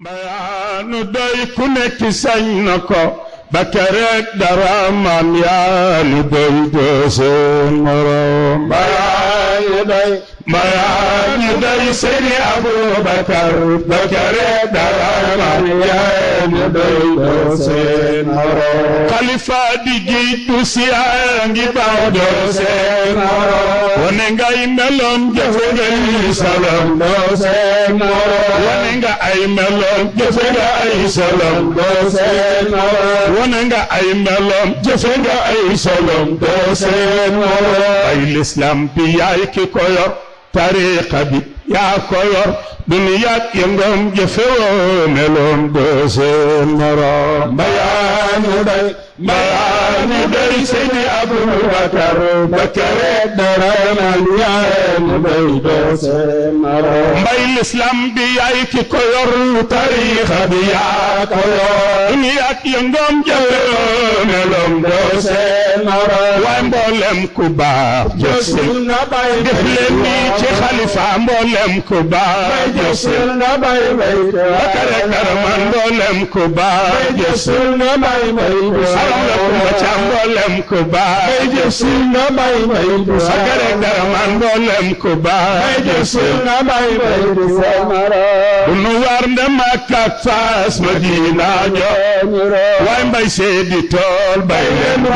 bayaanu doy ku nekk sañ na ko ba kereeg dara man yaa nu doy doo seen morom bayaanu doy Seydi Abubakar ba kereeg dara man yaa nu doy doo seen morom xalifa di jiitu si yaa ngi baw doo seen morom wane ngay meloom jëfe ngay salam doo seen morom wane nga ay meloom jëfe nga ay salam doo seen morom wane nga ay meloom jëfe nga ay salam doo seen morom ay l'islam bi yaay ki ko yor tariqa bi yaa ko yor duniyaat yëngoom jëfe woo meloom doo seen morom bayaanu doy Seydi Abubakar ba kereeg dara man yaa nu doy doo seen morom mbay l'islam bi yaay ki ko yor tariqa bi yaa ko yor duniyaat yëngoom jëfe woo meloom doo seen morom waaye mboolem ku baax jësil na bay def leen nii ci xalifa mboolem ku baax jësil na bay ba kereeg dara man mboolem ku baax jësil na bay mboolem ku baax jësil na bay ba kereeg dara man mboolem ku baax jësil na bay bu nu war nde Makka ak Faas Madina ñoo waay mbay seedi tool bay leen ba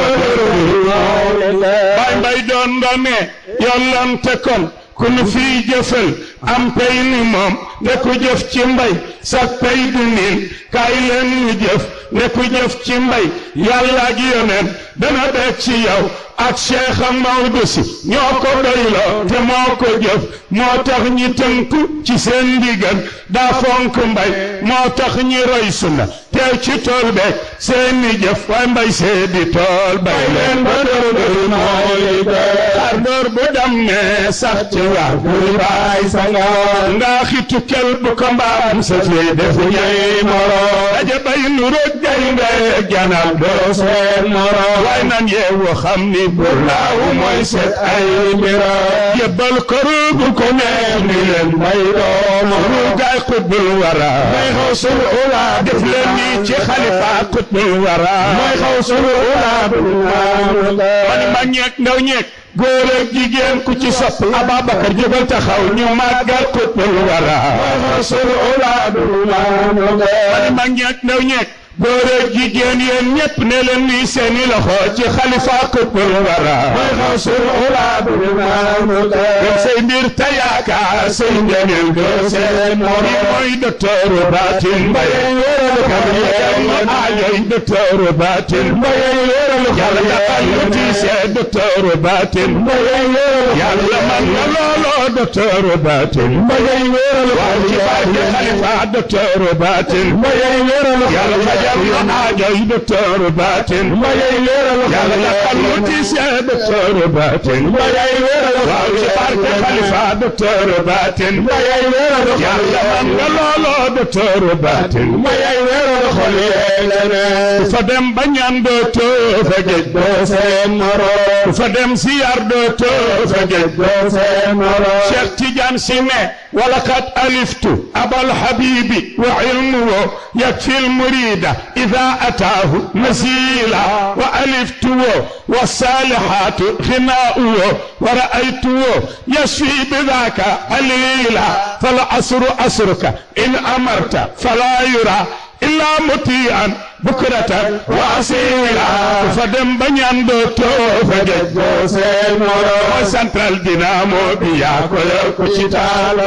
bay mbay doon ndone yollante kon ku nu fii jëfal am pay ni moom ne ku jëf ci mbay sak pay du niin kaay leen ñu jëf ne ku jëf ci mbay yàlla ak yoneen dana beeg ci yow ak Cheikh Maodo si ñoo ko doyloo te moo ko jëf moo tax ñi tënku ci seen ndigal daa fonk mbay moo tax ñi roy sunna teew ci tool beeg seeni jëf waaye mbay seedi tool bay leen ba xar door bu dammee sax ci war bu baay sanga ndaa xitu kel bu ko mbaam sa fee def ñay moro daje bay nu roog jay ndeeg janal doo seen moro waaye nan yeewu xam ni burlaawu mooy seet ay mbira yebbal ko ruugu ko neex ni leen may doom ruugaay xutbul wara may xaw sul ula def leen nii ci xalifa xutbul wara may xaw sul ula mani mag ñeeg ndaw ñeeg góor ak jigéen ku ci sopp Ababakar jógal taxaw ñu màggal xutbul wara may xaw sul ula mani mag ñeeg ndaw ñeeg góor ak jigéen yéen ñépp ne leen nii seeni loxo ci xalifa xutbul wara may xaw sul ula gëm say mbir te yaakaar say ngeneel gëm seen morom mooy docteur Batin Mbaye aajoy docteur Batin Mbaye yàlla dafal lu tiise docteur Batin Mbaye yàlla man na looloo docteur Batin Mbaye waaw ci barke xalifa docteur Batin Mbaye yàlla fajal na aajoy docteur Batin Mbaye yàlla dafal lu tiise docteur Batin Mbaye waaw ci barke xalifa docteur Batin Mbaye yàlla man na looloo docteur Batin Mbaye xol ku fa dem ba ñaan dootoo fa géej doo seen morom ku fa dem siyaar dootoo fa géej doo seen morom Cheikh Tidiane si ne ولقد ألفت أبا الحبيب وعلمه يكفي المريد إذا أتاه نزيلا وألفته والصالحات غناؤه ورأيته يشفي بذاك عليلا فالعصر عصرك إن أمرت فلا يرى إلا مطيعا بكرة وأصيلا فدم بنيان دوتو فجد سين مورو سنترال دينامو بيا كو كوشيتال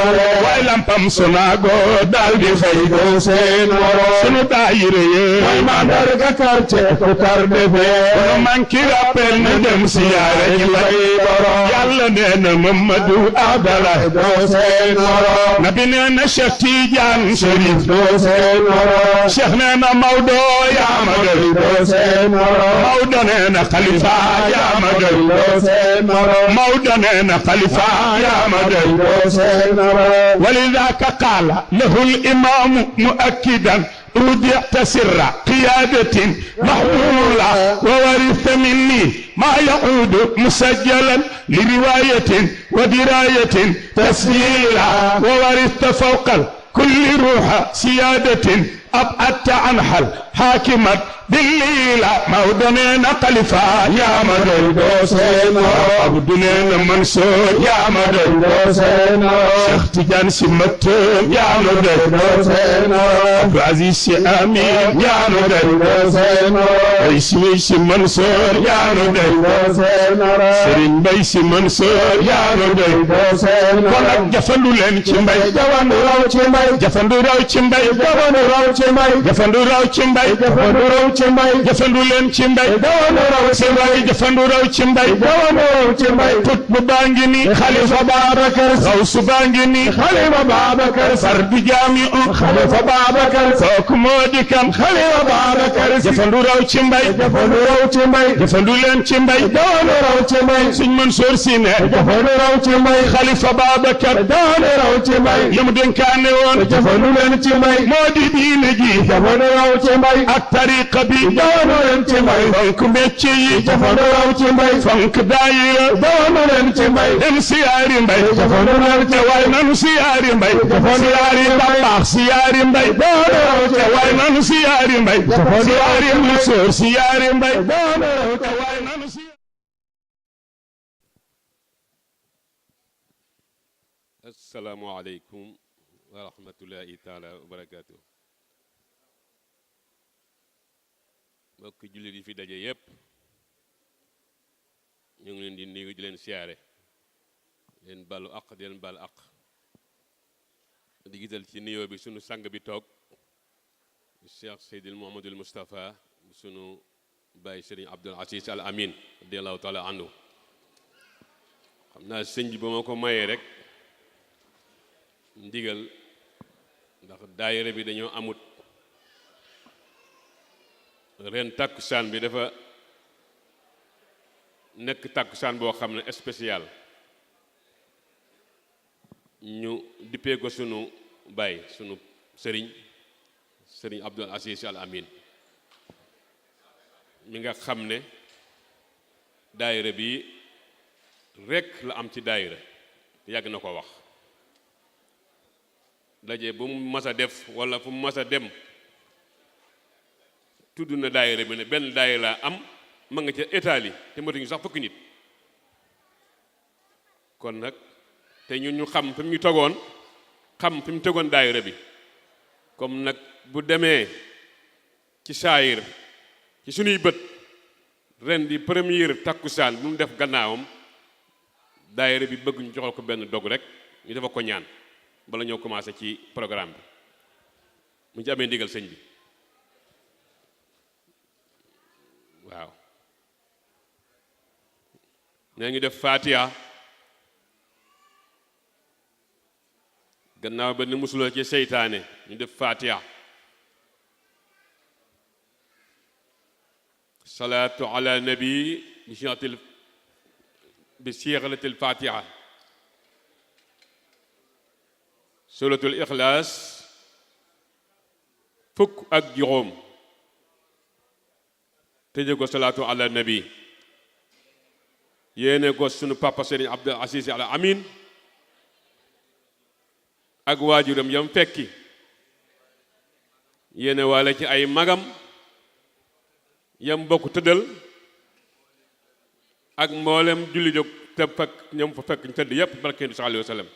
ويلام بام سوناغو دال دي فاي سين مورو سونو دايري واي ماندار كارتي كو كاردي في مانكي رابل ندم سيارة جلاي بورو يالا نينا محمدو عبدالله دو سين مورو نبي نينا شيخ تيجان شريف دو سين مورو شيخ نينا مودو يا مدل دو سين مورو مودو نينا خليفة يا مدل دو سين مورو مودو نينا خليفة يا مدل دو سين مورو ولذاك قال له الإمام مؤكدا رجعت سر قيادة محمولة وورث مني ما يعود مسجلا لرواية ودراية تسجيلا وورثت فوق كل روح سيادة أبعدت عنها حاكمت بالليلة مودنين قلفا يا مدد حسين عبدنين منصور يا مدد حسين شيخ تجان سمتون يا مدد حسين عبد العزيز آمين يا مدد حسين عيسى منصور يا مدد حسين سرين بيس منصور يا مدد حسين ولك جفندو لين تشمباي جفندو راو تشمباي جفندو راو تشمباي جفندو راو تشمباي جفندو راو تشمباي جفندو راو تشمباي جفندو لين تشمباي جفندو راو تشمباي جفندو راو تشمباي جفندو راو تشمباي تut بانغني خليفة بابكر غوث بانغني خليفة بابكر فرد جامع خليفة بابكر فوق مودي كان خليفة بابكر جفندو راو تشمباي جفندو راو تشمباي جفندو لين تشمباي جفندو راو تشمباي سيغ منصور سينه جفندو راو تشمباي خليفة بابكر جفندو راو تشمباي يمدن كان وون جفندو لين تشمباي مودي دين جي جفندو راو تشمباي الطريقة بي جفندو لين تشمباي فانك ميتشي جفندو راو تشمباي فانك دايرة جفندو لين تشمباي dem siyaari mbay jafandu te way nanu siyaari mbay siyaari tabax siyaari mbay te way nanu siyaari mbay siyaari Mansour siyaari mbay te way nanu siyaari. Assalaamu aleykum wa rahmatullahi taala wa barakaatu. mbokk jullit yi fi daje yépp ñu ngi leen di nuyu di leen siyaare leen balu aq di leen bal aq di gisal ci nuyoo bi sunu sang bi toog Cheikh Seydil Mouhamadul Moustapha sunu baay Serigne Abdoul Aziz Al Amin radiyallahu taala anhu xam naa sëñ bi ba ma ko mayee rek ndigal ndax daayira bi dañoo amut ren takkusaan bi dafa nekk takkusaan boo xam ne spécial ñu dippee ko sunu baay sunu sëriñ Abdoul Aziz Al Amin mi nga xam ne daayira bi rekk la am ci daayira yàgg na ko wax daje bu mu mas a def walla fu mu mas a dem tudd na daayira bi ne benn daayira la am ma nga ca Italie te matuñu sax fukki nit kon nag te ñun ñu xam fi mu ñu tegoon xam fi mu tegoon daayira bi comme nag bu demee ci saayir ci sunuy bët ren di première takkusaan bu mu def gannaawam daayira bi bëgg ñu joxal ko benn dog rek ñu defa ko ñaan bala ñoo commencé ci programme bi mu ci amee ndigal sëñ bi waaw nee ñu def Fatiha gannaaw ba ni musuloo ci seytaane ñu def Fatiha salaatu ala nabi bi siixatil Fatiha suratul Ixlaas fukk ak juróom tëje ko salaatu ala nabi yéene ko sunu papa Serigne Abdoul Aziz Al Amin ak waajuram yam fekki yéene waale ci ay magam yam bokk tëddal ak mboolem julli jóg te fekk ñoom fa fekk ñu tëdd yépp barke sallallahu alayhi wa sallam.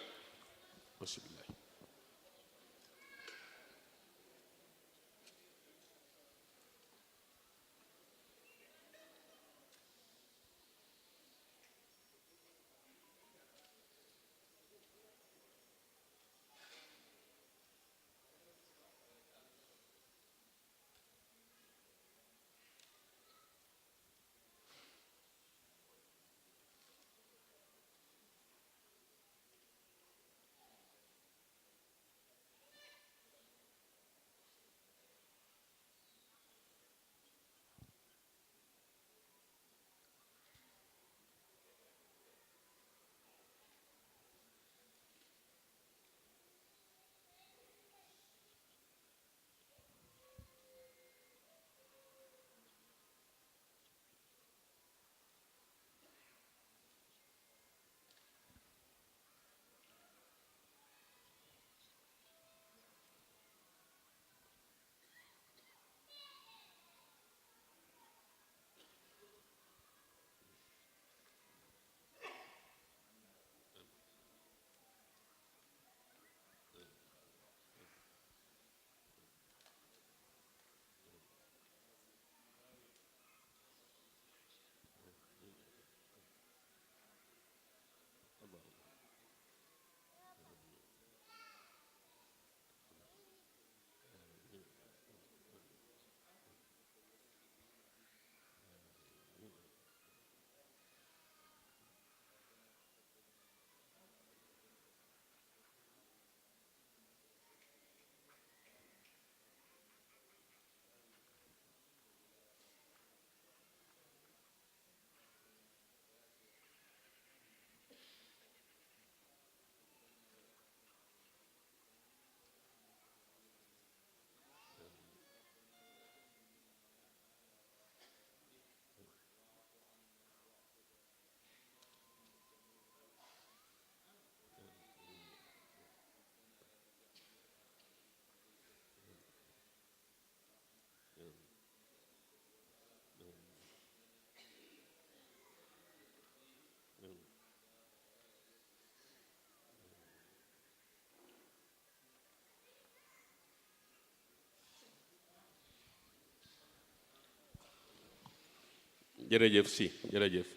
jërëjëf si jërëjëf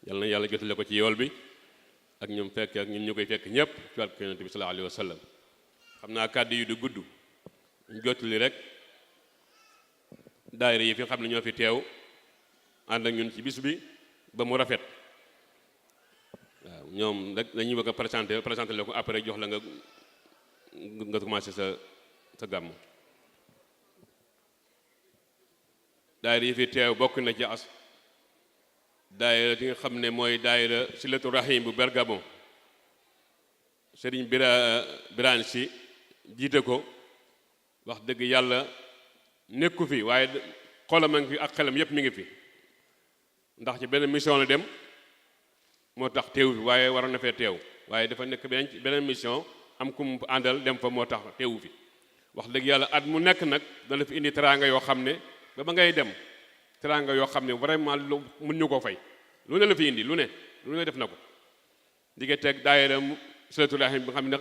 yal na yàlla jotale ko ci yool bi ak ñoom fekk ak ñun ñu koy fekk ñëpp ci barke Yonent bi sallallahu alayhi wa sallam. xam naa kàddu yi du gudd ñu jotali rek daayira yi fi xam ne ñoo fi teew ànd ak ñun ci bis bi ba mu rafet. waaw ñoom rek dañuy bëgg a présenté la ko après jox la nga commencé sa gàmm. daayira yi fi teew bokk na ci daayira yi nga xam ne mooy daayira Silatu Rahim bu Bergamo Serigne Birane si jiite ko wax dëgg yàlla nekku fi waaye xolam a ngi fi ak xelam yépp mi ngi fi ndax ci benn mission la dem moo tax teewu fi waaye waroon na fee teew waaye dafa nekk beneen mission am ku mu àndal dem fa moo tax teewu fi wax dëgg yàlla at mu nekk nag dana fi indi teraanga yoo xam ne ba ngay dem teraanga yoo xam ne vraiment lu mun ñu koo fay lu ne la fi indi lu ne def na ko digganteeg daayira Silatu Rahim bi nga xam ne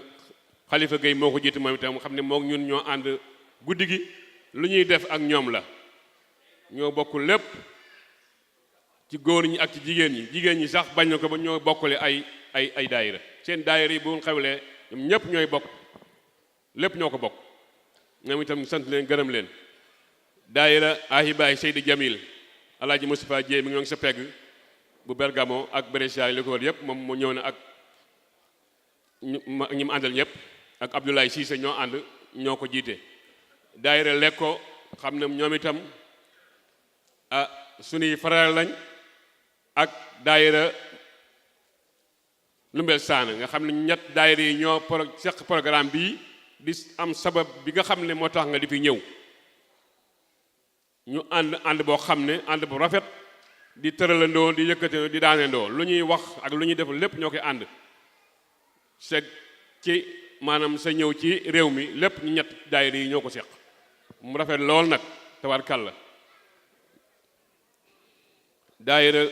Xalifa Gueye moo ko jiite moom itam xam ne moom ñun ñoo ànd guddi gi lu ñuy def ak ñoom la ñoo bokk lépp ci góor ñi ak ci jigéen ñi sax bañ na ko ba ñoo bokkale ay daayira seen daayira yi bu xewlee ñoom ñëpp ñooy bokk lépp ñoo ko bokk ñoom itam sant leen gërëm leen. daayira Ahibaay Seydi Jamil Alaaji Moustapha Dieye mi ngi sa pegg bu Bergamo ak Brescia li ko wër yëpp moom mu ñëw na ak ñi mu àndal ñëpp ak Abdoulaye Cissé ñoo ànd ñoo ko jiite. daayira Lekko xam ne ñoom itam suñuy frère lañ ak daayira Lumbel Sane nga xam ne ñett daayira yi ñoo seq programme bii di am sabab bi nga xam ne moo tax nga di fi ñëw. ñu ànd boo xam ne ànd bu rafet di tëralandoo di yëkkatandoo di daanendoo lu ñuy wax ak lu ñuy def lépp ñoo koy ànd c'est ci maanaam sa ñëw ci réew mi lépp ñu ñett daayira yi ñoo ko seq mu rafet lool nag tabarkàlla. daayira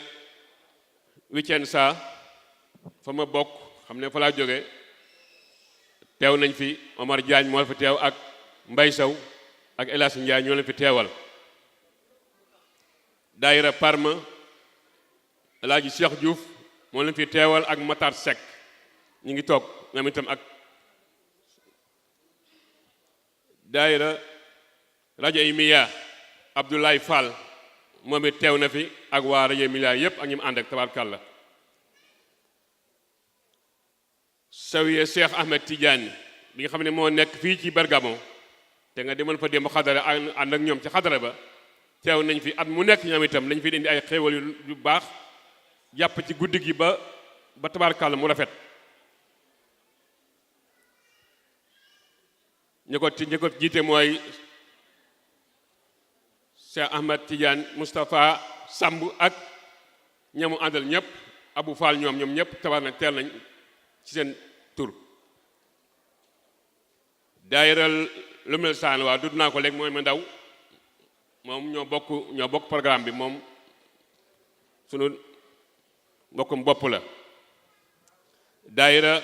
Vicenza fa ma bokk xam ne fa laa jóge teew nañ fi Omar Diagne moo la fi teew ak Mbay Sow ak El Hadj Ndiaye ñoo leen fi teewal. daayira Parma El Hadj Cheikh Diouf moo leen fi teewal ak Matar Seck ñu ngi toog ñoom itam ak daayira rajo Emilia Abdoulaye Fall moom it teew na fi ak waa rajo Emilia yépp ak ñi mu ànd ak tabarkàlla. Sawiye Cheikh Ahmed Tidiane bi nga xam ne moo nekk fii ci Bergamo te nga demal fa démb xadara ànd ak ñoom ci xadara ba teew nañ fi at mu nekk ñoom itam lañ fi indi ay xéewal yu baax jàpp ci guddi gi ba tabarkàlla mu rafet. ñi ko jiite mooy Cheikh Ahmed Tidiane Moustapha Samb ak ñamu àndal ñëpp Abou Fall ñoom ñëpp tabar na teel nañ ci seen tur. daayira Lumbel Sane waa dudd naa ko léegi mooy ma ndaw moom ñoo bokk programme bi moom sunu mbokkum bopp la. daayira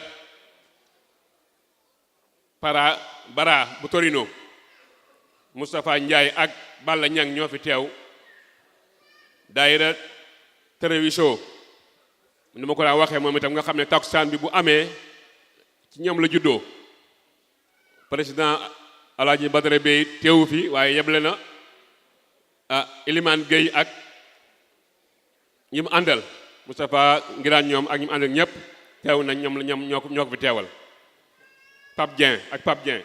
bara bu Torino Moustapha Ndiaye ak Balla Ñang ñoo fi teew. daayira Treviso ni ma ko daa waxee moom itam nga xam ne takkusaan bi bu amee ci ñoom la juddoo. président Alaaji Badara Bey teewu fi waaye yeble na Elimane Gueye ak ñi mu àndal Moustapha Ngiraan ñoom ak ñi mu àndal ñëpp teew nañ ñoom ñoo ko fi teewal. Pape Dieng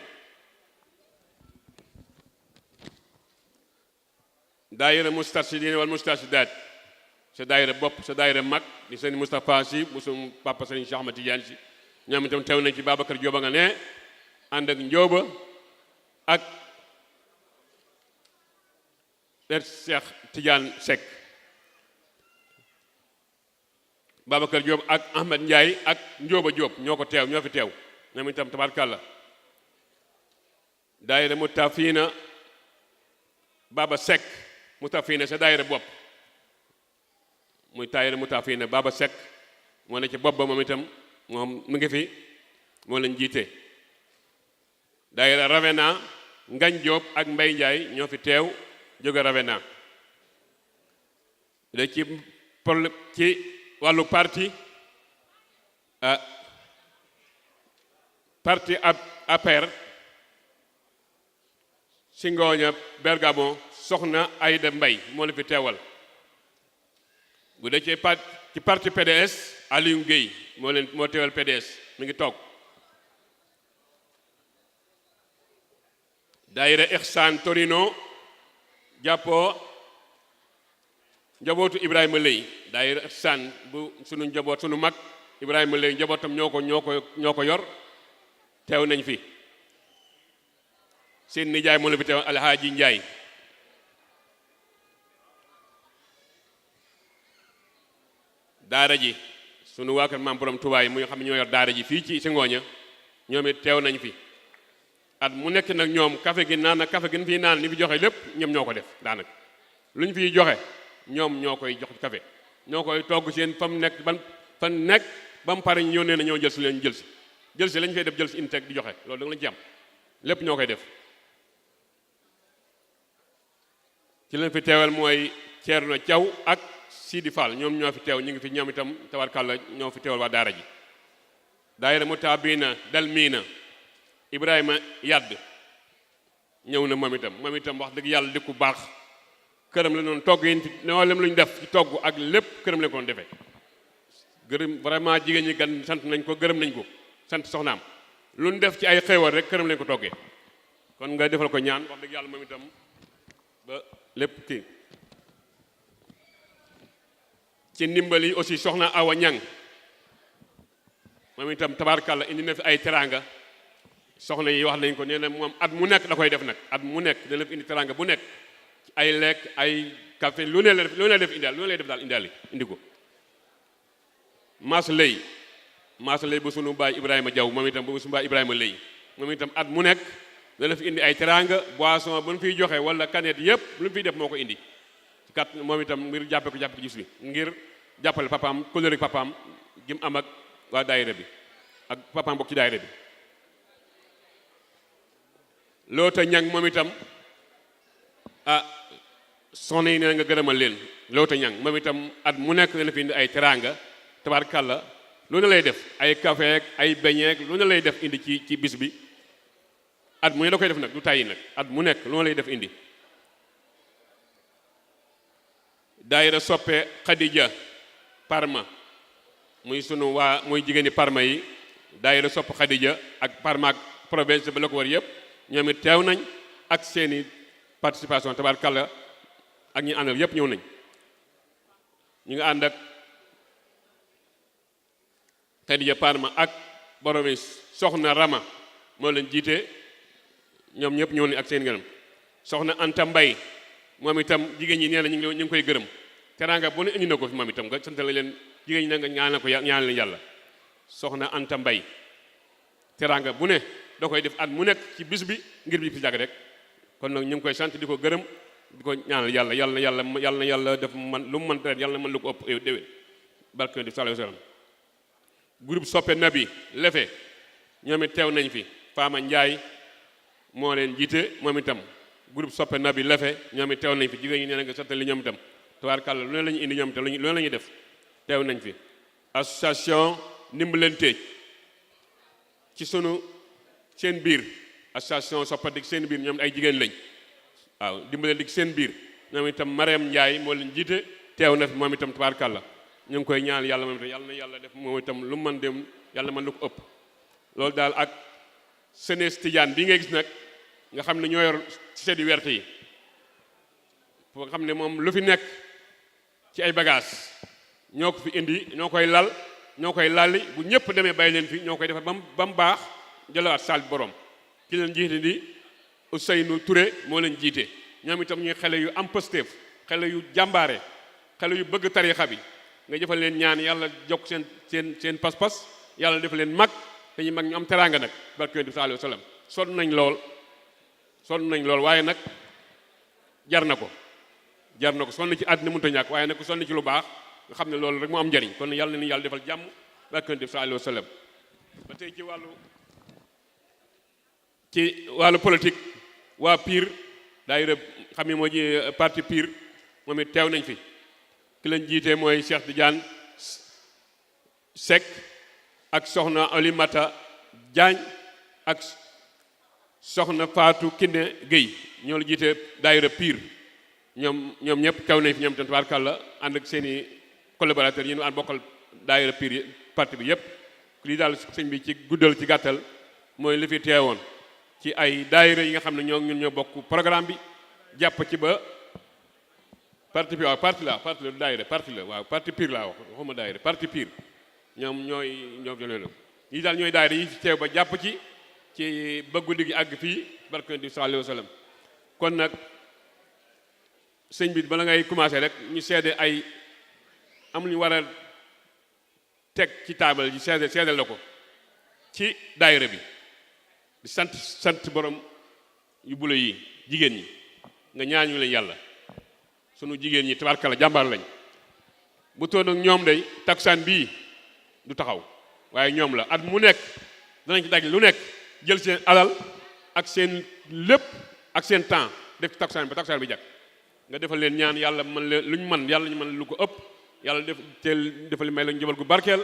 daayira Moustarchidine wal Moustarchidaat sa daayira bopp sa daayira mag di seen Moustapha si bu sum papa Serigne Cheikh Ahmed Tidiane si ñoom itam teew nañ ci Babacar Diop nga ne ànd ak Njóoba ak Cheikh Tidiane Seck. Babacar Diop ak Ahmed Ndiaye ak Njóoba Diop ñoo fi teew ñoom itam tabarkàlla. daayira Mutafina Baba Seck Mutafina sa daayira bopp muy daayira Mutafina Baba Seck moo ne ci bopp ba moom itam moom mu ngi fi moo leen jiite. daayira Ravena Ngañ Diop ak Mbay Ndiaye ñoo fi teew jóge Ravena. da ci problème ci wàllu parti APR si Ngooña Bergamo soxna Ayda Mbay moo la fi teewal. bu dee ci parti PDS Aliou Guèye moo teewal PDS mi ngi toog. daayira Ihsan Torino jàppoo njabootu Ibrahima Lay daayira Ihsan bu sunu njaboot sunu mag Ibrahima Lay njabootam ñoo ko yor teew nañ fi. seen nijaay moo la fi teew Alhaaji Njaay. daara ji sunu waa kër maam borom Tuubaa yi mu xam ne ñoo yor daara ji fii ci Ngooña ñoom it teew nañ fi. at mu nekk nag ñoom café gi naan nag café gi fii naan li fi joxe lépp ñoom ñoo ko def daanaka lu ñu fiy joxe ñoom ñoo koy jox café ñoo koy togg seen fa mu nekk ba mu pare ñu yónnee na ñoo jël si leen jël si lañ fay def jël si integ di joxe loolu da nga lañ ci am lépp ñoo koy def. ci leen fi teewal mooy Ceerno Thiaw ak Sidi Fall ñoom ñoo fi teew ñu ngi fi ñoom itam tabarkàlla ñoo fi teewal waa daara ji. daayira Mutaabina Dalmiina Ibrahima Yadd ñëw na moom itam wax dëgg yàlla di ku baax këram la noonu togg yi noo lem lu ñu def ci togg ak lépp këram la ko defee gërëm vraiment jigéen ñi gan sant nañ ko gërëm nañ ko sant soxnaam lu ñu def ci ay xéewal rek këram lañ ko toggee kon nga defal ko ñaan wax dëgg yàlla moom itam ba lépp kii. ci ndimbal yi aussi soxna Awa Ñang moom itam tabaarkàlla indi na fi ay teraanga. soxna yi wax nañ ko nee na moom at mu nekk da koy def nag at mu nekk dana fi indi teranga bu nekk ay lekk ay café lu ne la def indi daal indi ko. Maas lay bu sunu baay Ibrahima Jaw moom itam bu sunu baay Ibrahima lay moom itam at mu nekk dana fi indi ay teranga boisson bu ñu fiy joxe wala canette yëpp lu ñu fiy def moo ko indi kat moom itam ngir jàppe ko gis bi ngir jàppale papaam kóllëre papaam gi mu am ak waa daayira bi ak papaam bokk ci daayira bi. Loota Ñang moom itam soxna yi nee nga gërëmal leen Loota Ñang moom itam at mu nekk dana fi indi ay teraanga tabarkàlla lu ne lay def ay café ak ay beñeek lu ne lay def indi ci bis bi at mu ne da koy def nag du tàyyi nag at mu nekk lu ne lay def indi. daayira soppe Khadija Parma muy jigéeni Parma yi daayira soppe Khadija ak Parma ak province ba la ko war yëpp ñoom it teew nañ ak seeni participation tabaarkalla ak ñi àndal yépp ñëw nañ. ñu ngi ànd ak Khadija Parma ak boromi soxna Rama moo leen jiite ñoom ñëpp ñëw nañ ak seen gërëm. soxna Anta Mbay moom itam jigéen ñi nee na ñu ngi koy gërëm teraanga bu ne indi na ko fi moom itam nga sant la leen jigéen ñi ne nga ñaanal leen yàlla. soxna Anta Mbay teraanga bu ne da koy def at mu nekk ci bis bi ngir bi fi jàgg rek kon nag ñu ngi koy sant di ko gërëm di ko ñaanal yàlla def man lu mu mën ren yàlla na mën lu ko ëpp déwén barke di sallallahu alayhi wasallam. groupe soppe nabi lefe ñoom it teew nañ fi Faama Njaay moo leen jiite moom itam groupe soppe nabi lefe ñoom it teew nañ fi jigéen ñi nee na nga sottali ñoom itam tabaarkàlla lu ne la ñu indi ñoom itam lu ne la ñuy def teew nañ fi. association Ndimbalante ci seen biir association soppadik seen biir ñoom ay jigéen lañ waaw Ndimbalante ci seen biir ñoom itam Mariam Ndiaye moo leen jiite teew na fi moom itam tabaarkàlla ñu ngi koy ñaan yàlla moom itam yàlla na yàlla def moom itam lu mën dem yàlla mën lu ko ëpp. loolu daal ak Sénès Tidiane bi ngay gis nag nga xam ne ñoo yor ci seddu werte yi foo xam ne moom lu fi nekk ci ay bagages ñoo ko fi indi ñoo koy lalli bu ñëpp demee bàyyi leen fi ñoo koy defar ba mu baax jëlawaat saal borom ki leen jiite di Ousseynou Touré moo leen jiite ñoom itam ñuy xale yu am pësteef xale yu jàmbaare xale yu bëgg tariixa bi nga jëfal leen ñaan yàlla jokk seen pas-pas yàlla def leen mag te ñu mag ñu am teraanga nag barke Yonent bi sallallahu alayhi wasallam sonn nañ lool waaye nag jar na ko sonn ci àddina mënut a ñàkk waaye nag ku sonn ci lu baax nga xam ne loolu rek moo am njariñ kon yàlla na ni yàlla defal jàmm barke Yonent bi sallallahu alayhi wasallam. ba tey ci wàllu politique waa PUR daayira xam ne moo ji parti PUR moom it teew nañ fi ki leen jiite mooy Cheikh Tidiane Seck ak soxna Olimata Diagne ak soxna Fatou Kiné Guèye ñoo la jiite daayira Pire ñoom ñëpp kaw nañ fi ñoom tam tabaarkàlla ànd ak seen i collaborateurs yi ñu ànd bokkal daayira Pire parti bi yëpp lii daal sëñ bi ci guddal ci gàttal mooy li fi teewoon ci ay daayira yi nga xam ne ñun ñoo bokk programme bi jàpp ci ba parti bi waaw parti la daayira parti la waaw parti Pire laa wax waxuma daayira parti Pire ñoom ñoo leen lii daal ñooy daayira yi fi teew ba jàpp ci ba guddi gi àgg fii barke di sallallahu alayhi wa sallam kon nag sëñ bi bala ngay commencé rek ñu seede ay am lu ñu war a teg ci taabal yi seedeel la ko ci daayira bi di sant borom yu bula yi jigéen ñi nga ñaañu leen yàlla sunu jigéen ñi tabarkalla jàmbaar lañ bu toon ak ñoom day taksaan bii du taxaw waaye ñoom la at mu nekk danañ ci daj lu nekk jël seen alal ak seen lépp ak seen temps def ci taksaan ba taksaan bi jag nga defal leen ñaan yàlla mën leen lu ñu mën yàlla ñu mën lu ko ëpp yàlla defal may lañu njaboot gu barkeel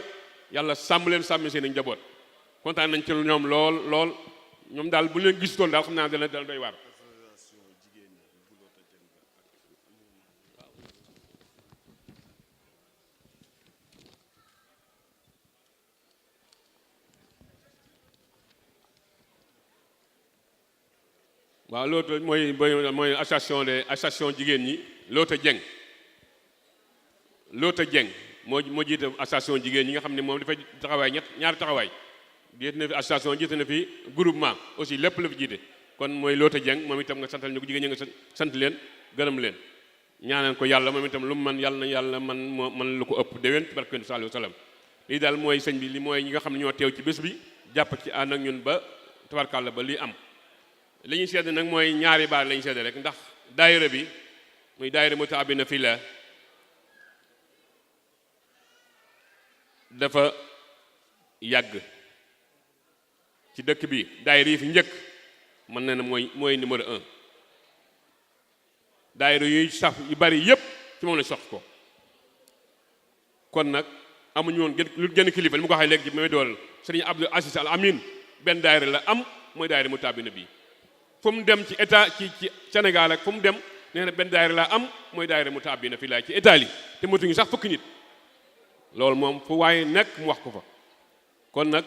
yàlla sàmm leen sàmm seen njaboot kontaan nañ ci ñoom lool ñoom daal bu leen gisutoon daal xam naa dana doy waar. waaw loolu mooy association jigéen ñi Loota Dieng moo jiite association jigéen ñi nga xam ne moom dafay taxawaay ñaari taxawaay jiite na fi association jiite na fi groupement aussi lépp la fi jiite kon mooy Loota Dieng moom itam nga santal ñu ko jigéen ñi nga sant leen gërëm leen ñaanal ko yàlla moom itam lu mu man yàlla na yàlla man lu ko ëpp déwén ci barke sallallahu alayhi wa sallam lii daal mooy sëñ bi li mooy ñi nga xam ne ñoo teew ci bés bi jàpp ci ànd ak ñun ba tabarkàlla ba lii am li ñuy seede nag mooy ñaari baat la ñuy seede rek ndax daayira bi muy daayira Mutahabina Fillah dafa yàgg ci dëkk bi daayira yi fi njëkk mën na ne mooy numéro 1 daayira yuy saf yu bari yépp ci moom la sox ko kon nag amuñu woon lu gën kilifa li mu ko waxee léegi ci may dool Sëriñ Abdou Aziz Al Amin benn daayira la am mooy daayira Mutahabina bi fu mu dem ci état ci Sénégal ak fu mu dem nee na benn daayira laa am mooy daayira Mutahabina Fillah ci Italie te motuñu sax fukki nit loolu moom fu waaye nekk mu wax ko fa kon nag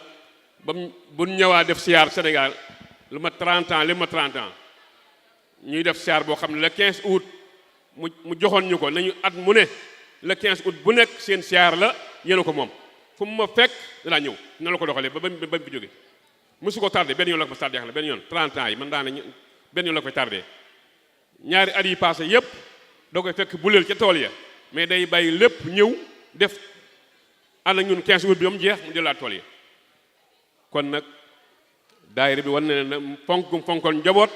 bu ñëwaa def siyaar Sénégal lu ma 30 ans ñuy def siyaar boo xam ne le 15 août mu joxoon ñu ko nañu at mu ne le 15 août bu nekk seen siyaar la yéen ko moom fu mu ma fekk danaa ñëw na la ko doxalee ba fi jóge musu ko tardé benn yoon la ko tardé xam ne benn yoon 30 ans yi man daana benn yoon la koy tardé ñaari at yi passé yépp doo koy fekk buleel ca tool ya mais day bàyyi lépp ñëw def ànd ak ñun 15 août bi ba mu jeex mu jëlaat tool ya kon nag daayira bi war na ne fonkoon njaboot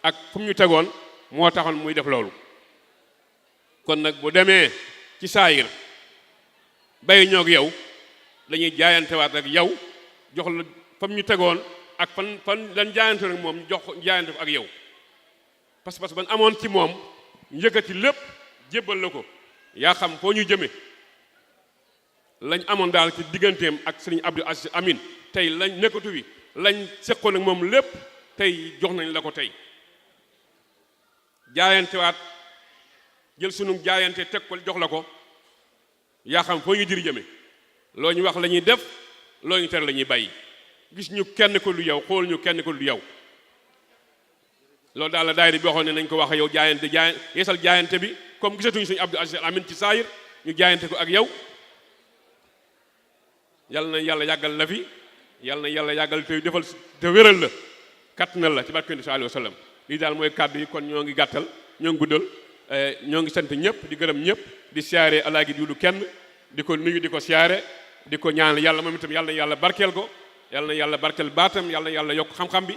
ak fu mu ñu tegoon moo taxoon muy def loolu kon nag bu demee ci saayir bay ñoog yow dañuy jaayantewaat ak yow jox la fam ñu tegoon ak fan lan jaayante rek moom jox jaayante ak yow parce que ban amoon ci moom ñu yëkkati lépp jébbal la ko yaa xam foo ñu jëme lañ amoon daal ci digganteem ak Sëriñ Abdou Aziz Amin tey lañ nekkatu wi lañ seqoon ak moom lépp tey jox nañ la ko tey jaayantewaat jël sunu jaayante teg ko jox la ko yaa xam foo ñu diri jëme loo ñu wax la ñuy def loo ñu tere la ñuy bàyyi gis ñu kenn ko lu yow xool ñu kenn ko lu yow loolu daal la daayira bi waxoon ne nañ ko wax yow yeesal jaayante bi comme gisatuñu Sëriñ Abdou Aziz Amin ci saayir ñu jaayante ko ak yow yàlla na yàlla yàggal la fi yàlla na yàlla yàggal te defal te wéral la kattanal la ci barke sallallahu alayhi wa sallam lii daal mooy kàddu yi kon ñoo ngi gàttal ñoo ngi guddal ñoo ngi sant ñëpp di gërëm ñëpp di siyaare alaaji Duudu kenn di ko nuyu di ko siyaare di ko ñaanal yàlla moom itam yàlla na yàlla barkeel ko yàlla na yàlla barkeel baatam yàlla na yàlla yokk xam-xam bi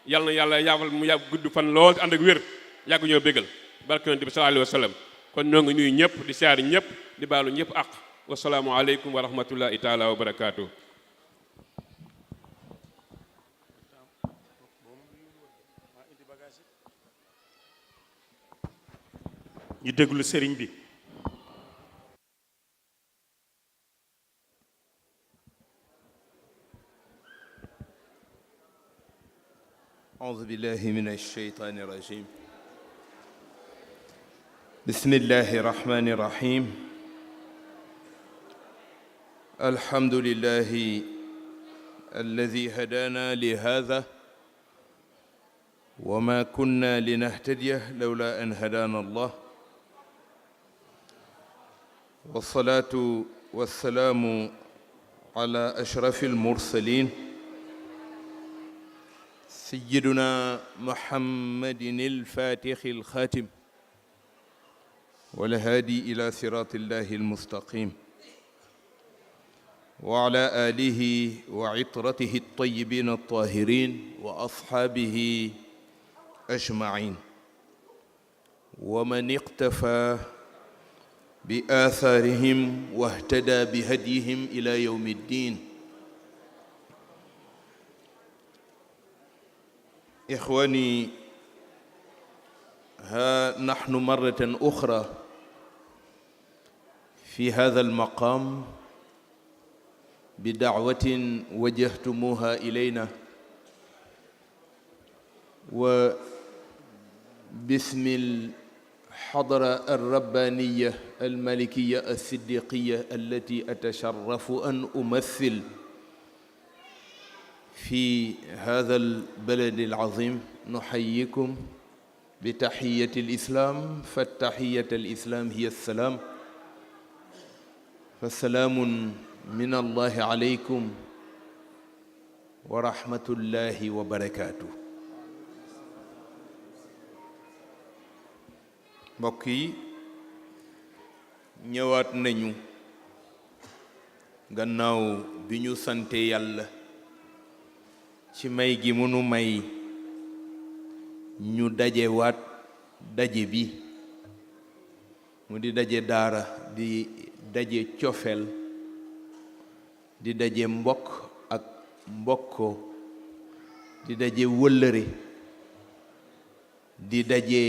yàlla na yàlla yaafal mu yàgg gudd fan lool ànd ak wér yàgg ñoo bégal barke bi sallallahu alayhi wa sallam kon ñoo ngi nuyu ñëpp di siyaare ñëpp di baalu ñëpp ak wasalaamu aleykum wa rahmatullahi taala wa barakaatu. ñu déglu sëriñ bi. أعوذ بالله من الشيطان الرجيم بسم الله الرحمن الرحيم الحمد لله الذي هدانا لهذا وما كنا لنهتدي لولا أن هدانا الله والصلاة والسلام على أشرف المرسلين سيدنا محمد الفاتح الخاتم والهادي إلى صراط الله المستقيم وعلى آله وعطرته الطيبين الطاهرين وأصحابه أجمعين ومن اقتفى بآثارهم واهتدى بهديهم إلى يوم الدين. إخواني، ها نحن مرة أخرى في هذا المقام بدعوة وجهتموها إلينا وباسم الحضرة الربانية الملكية الصديقية التي أتشرف أن أمثل في هذا البلد العظيم. نحييكم بتحية الإسلام، فالتحية الإسلام هي السلام، فالسلام من الله عليكم ورحمة الله وبركاته. mbokk yi ñëwaat nañu gannaaw bi ñu sante yàlla ci may gi mënu may ñu dajewaat daje bi mu di daje daara, di daje cofeel, di daje mbokk ak mbokkoo, di daje wëllëre, di daje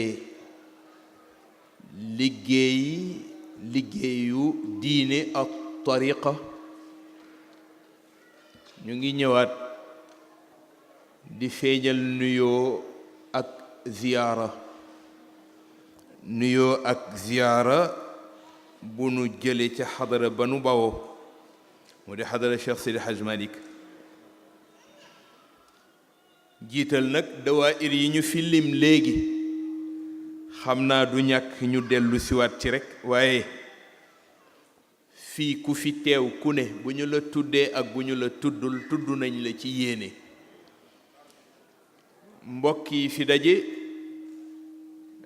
liggéeyu diine ak tariqa. ñu ngi ñëwaat di feeñal nuyoo ak ziyaara bu nu jële ca xadara ba nu bawoo mu di xadara Cheikh Sidi Haj Malik. jiital nag dawaayir yi ñu fi lim léegi, xam naa du ñàkk ñu dellu siwaat ci rekk, waaye fii ku fi teew ku ne bu ñu la tuddee ak bu ñu la tuddul tudd nañ la ci yéene. mbokk yi fi daje,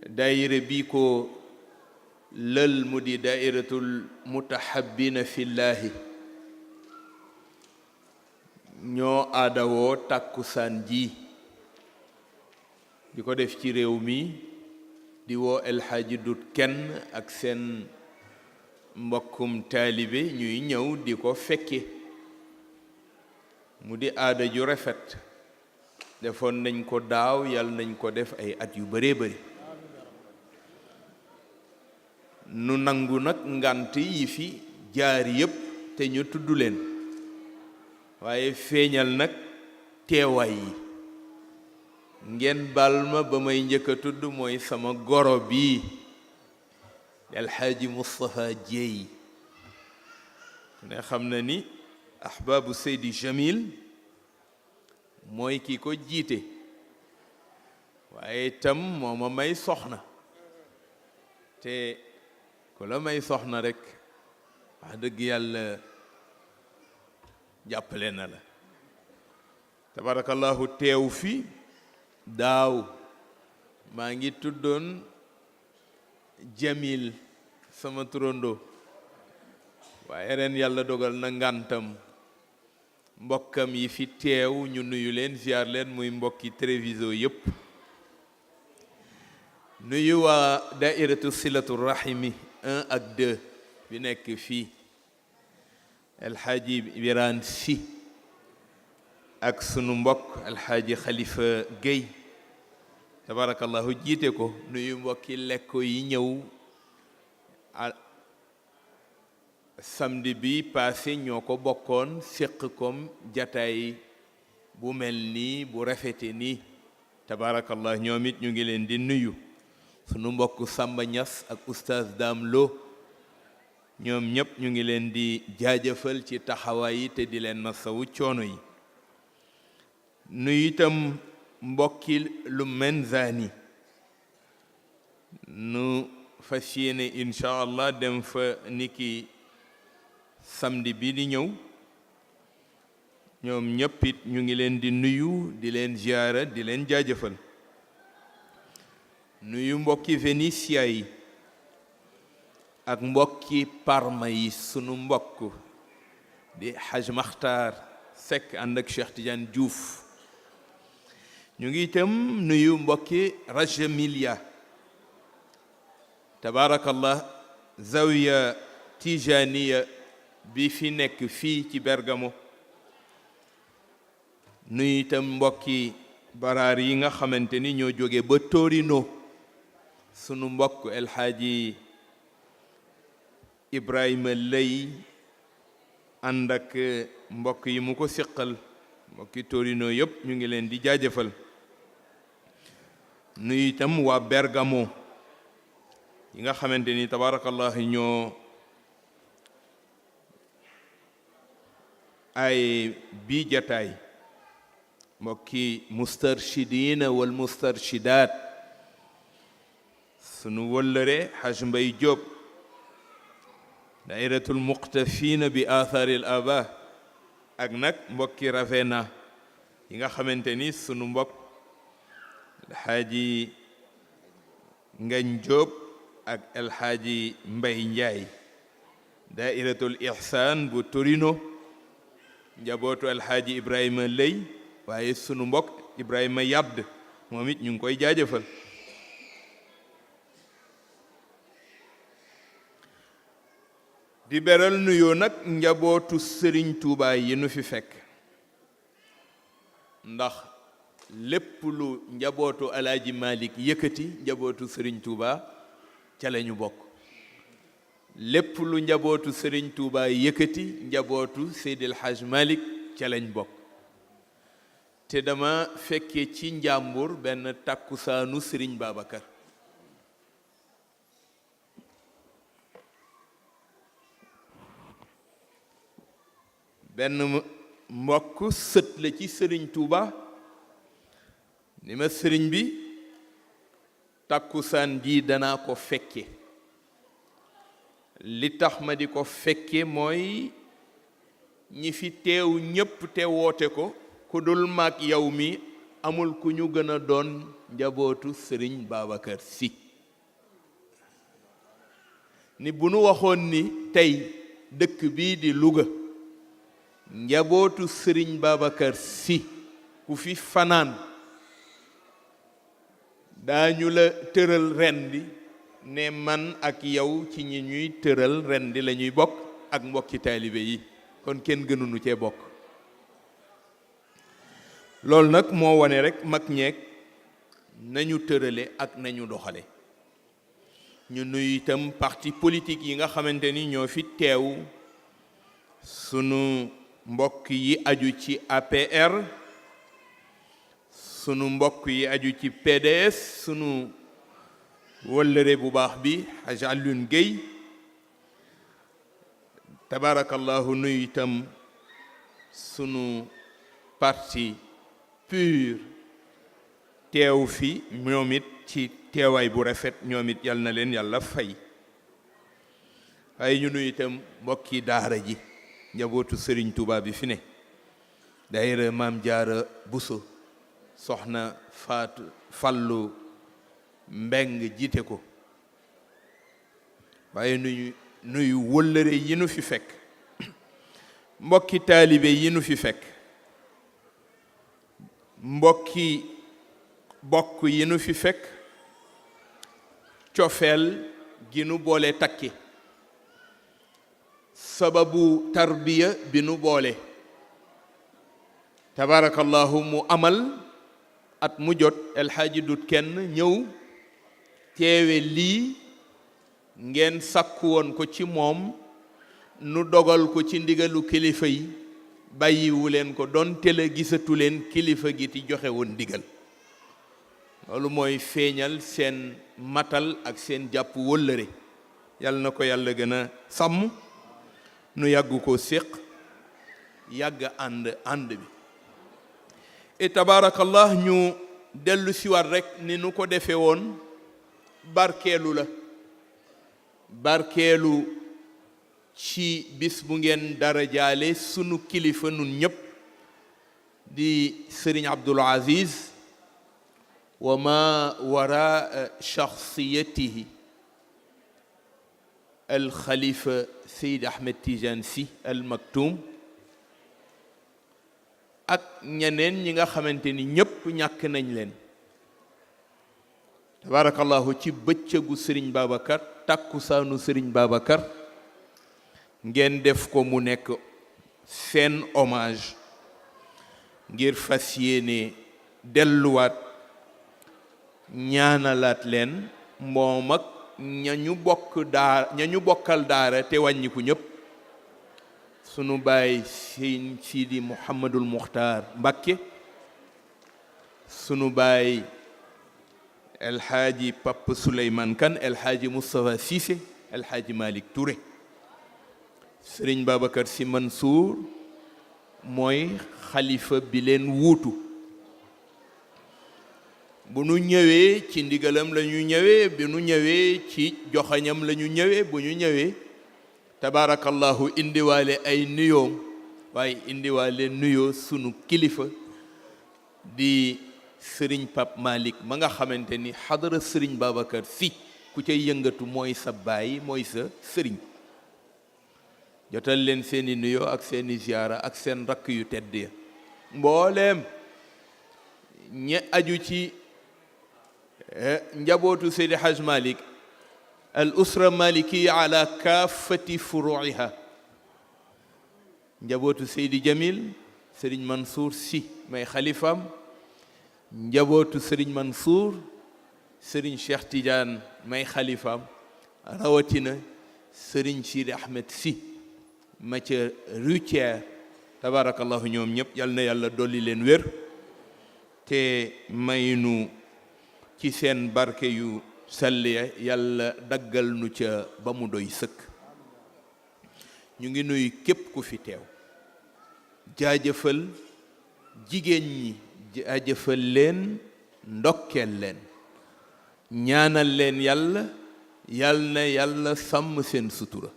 daayira bii ko lël mu di daayiratul mutahabbina fillaahi, ñoo aadawoo tàkkusaan ji di ko def ci réew mi, di woo El Hadji Dut Kenn ak seen mbokkum taalibe ñuy ñëw di ko fekke. mu di aada ju rafet, defoon nañ ko daaw, yàlla nañ ko def ay at yu bëree bëri. nu nangu nag ngànt yi fi jaar yépp te ñu tudd leen, waaye feeñal nag teewaay yi. ngeen baal ma ba may njëkk a tudd mooy sama goro bii El Hadji Moustapha Dieye. ne xam na ni ahbaabu Seydi Jamil mooy ki ko jiite, waaye itam moo ma may soxna, te ku la may soxna rekk wax dëgg yàlla jàppale na la. tabarakallahu teew fi daaw maa ngi tuddoon Jamil sama turando, waaye ren yàlla dogal na ngàntam. mbokkam yi fi teew ñu nuyu leen, ziar leen, muy mbokki Treviso yépp. nuyu waa daairatu silatu rahimi 1 ak 2 bi nekk fii, El Hadji Birane Sy ak sunu mbokk El Hadji Khalifa Gueye tabarakallahu jiite ko. nuyu mbokki lekko yi ñëw samedi bi passé ñoo ko bokkoon séq kom jataay bu mel nii bu rafete nii tabaarakallah ñoom it ñu ngi leen di nuyu. sunu mbokk Samba Niass ak oustaz Dame Lo ñoom ñëpp ñu ngi leen di jaajëfal ci taxawaay yi te di leen masawu coono yi. nuyu itam mbokki lu Menzani nu fas yéene incha allah dem fa niki samedi bi di ñëw. ñoom ñëpp it ñu ngi leen di nuyu di leen ziyaara di leen jaajëfal. nuyu mbokki Vénitia yi ak mbokki Parma yi sunu mbokk di Haj Makhtar Seck ànd ak Cheikh Tidiane Diouf. ñu ngi itam nuyu mbokki Rajamilia tabaarakallah zawiya tijaniya bi fi nekk fii ci Bergamo. nuyu itam mbokki baraar yi nga xamante ni ñoo jóge ba Torino sunu mbokk El Hadji Ibrahima Lay ànd ak mbokk yi mu ko siqal mbokki Torino yëpp ñu ngi leen di jaajëfal. nuyu itam waa Bergamo yi nga xamante ni tabaarakallah ñoo ay bii jataay mbokki mustarshidina wal mustarshidaat sunu wëllëre Haj Mbay Jóob dairatul muqtafina bi athari al aba ak nag mbokki Ravenna yi nga xamante ni sunu mbokk Alxaaji Ngañ Jóob ak Alxaaji Mbay Njaay dairatul ihsaan bu Torino njabootu Alxaaji Ibrahima Lay waaye sunu mbokk Ibrahima Yadd moom it ñu ngi koy jaajëfal. di beral nuyoo nag njabootu Sëriñ Tuubaa yi nu fi fekk ndax lépp lu njabootu Alaaji Malik yëkkati njabootu Sëriñ Tuubaa ca lañu bokk. lépp lu njabootu Sëriñ Tuubaa yëkkati njabootu Seydil Haj Malik ca lañ bokk. te dama fekkee ci njàmbur benn takkusaanu Sëriñ Babacar benn mbokk sët la ci Sëriñ Tuuba ni ma sëriñ bi takkusaan ji danaa ko fekke li tax ma di ko fekke mooy ñi fi teew ñépp te woote ko ku dul mag yow mi amul ku ñu gën a doon njabootu Sëriñ Babacar Sy ni bu nu waxoon ni tey dëkk bii di Louga njabootu Sëriñ Babacar Sy ku fi fanaan daañu la tëral rendi ne man ak yow ci ñi ñuy tëral rendi la ñuy bokk ak mbokki taalibe yi kon kenn gënuñu cee bokk. loolu nag moo wane rek mag ñeeg nañu tërale ak nañu doxale. ñu nuyu itam parti politique yi nga xamante ni ñoo fi teew sunu mbokk yi aju ci APR sunu mbokk yi aju ci PDS sunu wëllëre bu baax bi Haj Alioune Guèye tabarakallahu nuyu itam sunu parti PUR teew fi ñoom it ci teewaay bu rafet ñoom it yal na leen yàlla fay. waaye ñu nuyu itam mbokki daara ji njabootu Sëriñ Tuuba bi fi ne daayira Maam Jaara Buso soxna Faatu Fallu Mbeng jiite ko. waaye nuyu wëllëre yi nu fi fekk mbokki taalibe yi nu fi fekk mbokki bokk yi nu fi fekk cofeel gi nu boole takki sababu tarbiya bi nu boole tabarakallahu mu amal at mu jot El Hadji Dut Kenn ñëw teewe lii ngeen sakku woon ko ci moom nu dogal ko ci ndigalu kilifa yi bàyyiwu leen ko doon tele gisatu leen kilifa gi ti joxe woon ndigal loolu mooy feeñal seen matal ak seen jàpp wëllëre. yàlla na ko yàlla gën a sàmm nu yàgg ko séq yàgg ànd bi. et tabaarakallah ñu dellu siwaat rek ni nu ko defee woon barkeelu la, barkeelu ci bis bu ngeen dara jaale sunu kilifa nun ñépp di Sëriñ Abdul Aziz wa ma wara shakhsiyatihi al Khalifa Seydi Ahmed Tidiane Sy Al Maktoum ak ñeneen ñi nga xamante ni ñépp ñàkk nañ leen. tabarakallahu ci bëccëgu Sëriñ Babacar, tàkkusaanu Sëriñ Babacar, ngeen def ko mu nekk seen hommage ngir fas yéene delluwaat ñaanalaat leen moom ak ñañu bokkal daara te wàññiku ñépp. sunu baay Sëñ Sidi Mouhamadul Muxtaar Mbakke, sunu baay El Hadji Papa Souleymane Kane, El Hadji Moustapha Cissé, El Hadji Malick Touré. Sëriñ Babacar Sy Mansour mooy xalifa bi leen wuutu. bu nu ñëwee ci ndigalam la ñu ñëwee, bi nu ñëwee ci joxañam la ñu ñëwee, bu ñu ñëwee tabarakallahu indiwaale ay nuyoom, waaye indiwaale nuyoo sunu kilifa di sëriñ Pape Malick ma nga xamante ni xadara sëriñ Babacar Sy ku cay yëngatu mooy sa baay, mooy sa sëriñ. jotal leen seeni nuyoo ak seeni ziyaara ak seen rakk yu tedd ya. mbooleem ñi aju ci njabootu Seydi Haj Malick, al usra malikiya ala kaafati furuiha, njabootu Seydi Jamil Sëriñ Mansour Sy may xalifaam, njabootu Sëriñ Mansour Sëriñ Cheikh Tidiane may xalifaam, rawatina Sëriñ Sidi Ahmed Sy ma ca Rutière. tabarakallahu ñoom ñëpp yal na yàlla dolli leen wér te may nu ci seen barke yu sell ya, yàlla daggal nu ca ba mu doy sëkk. ñu ngi nuyu képp ku fi teew, jaajëfal jigéen ñi, jaajëfal leen, ndokkeel leen, ñaanal leen yàlla, yal na yàlla sàmm seen sutura.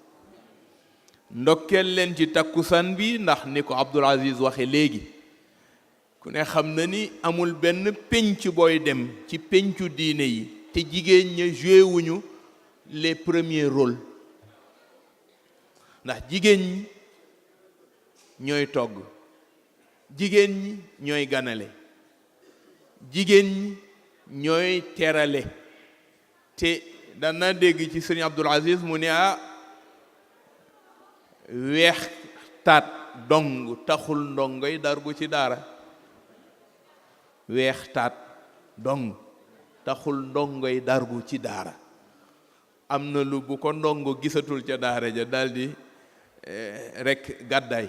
ndokkeel leen ci takkusaan bi, ndax ni ko Abdul Aziz waxe léegi, ku ne xam na ni amul benn pénc booy dem ci péncu diine yi te jigéen ña joué wuñu les premiers rôles. ndax jigéen ñi ñooy togg, jigéen ñi ñooy ganale, jigéen ñi ñooy terale. te dana dégg ci Sëriñ Abdul Aziz mu ne weex taat dong taxul ndongoy dargu ci daara. weex taat dong taxul ndongoy dargu ci daara. am na lu bu ko ndongo gisatul ca daara ja daldi rekk gàddaay.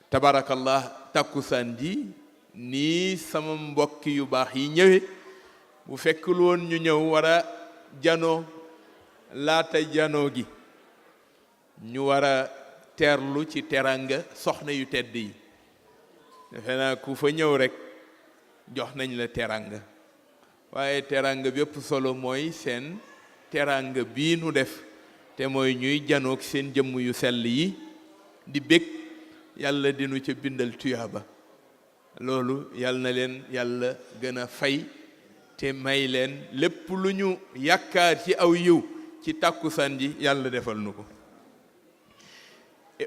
tabarakallah takkusaan ji nii sama mbokki yu baax yi ñëwee, bu fekkul woon ñu ñëw war a janoo laata janoo gi, ñu war a teerlu ci teranga soxna yu tedd yi. defe naa ku fa ñëw rekk jox nañ la teranga, waaye teranga bépp solo mooy seen teranga bii nu def, te mooy ñuy janoog seen jëmm yu sell yi di bég, yàlla dinu ca bindal tuyaaba. loolu yàlla na leen yàlla gën a fay te may leen lépp lu ñu yaakaar ci aw yiw ci tàkkusaan ji, yàlla defal nu ko.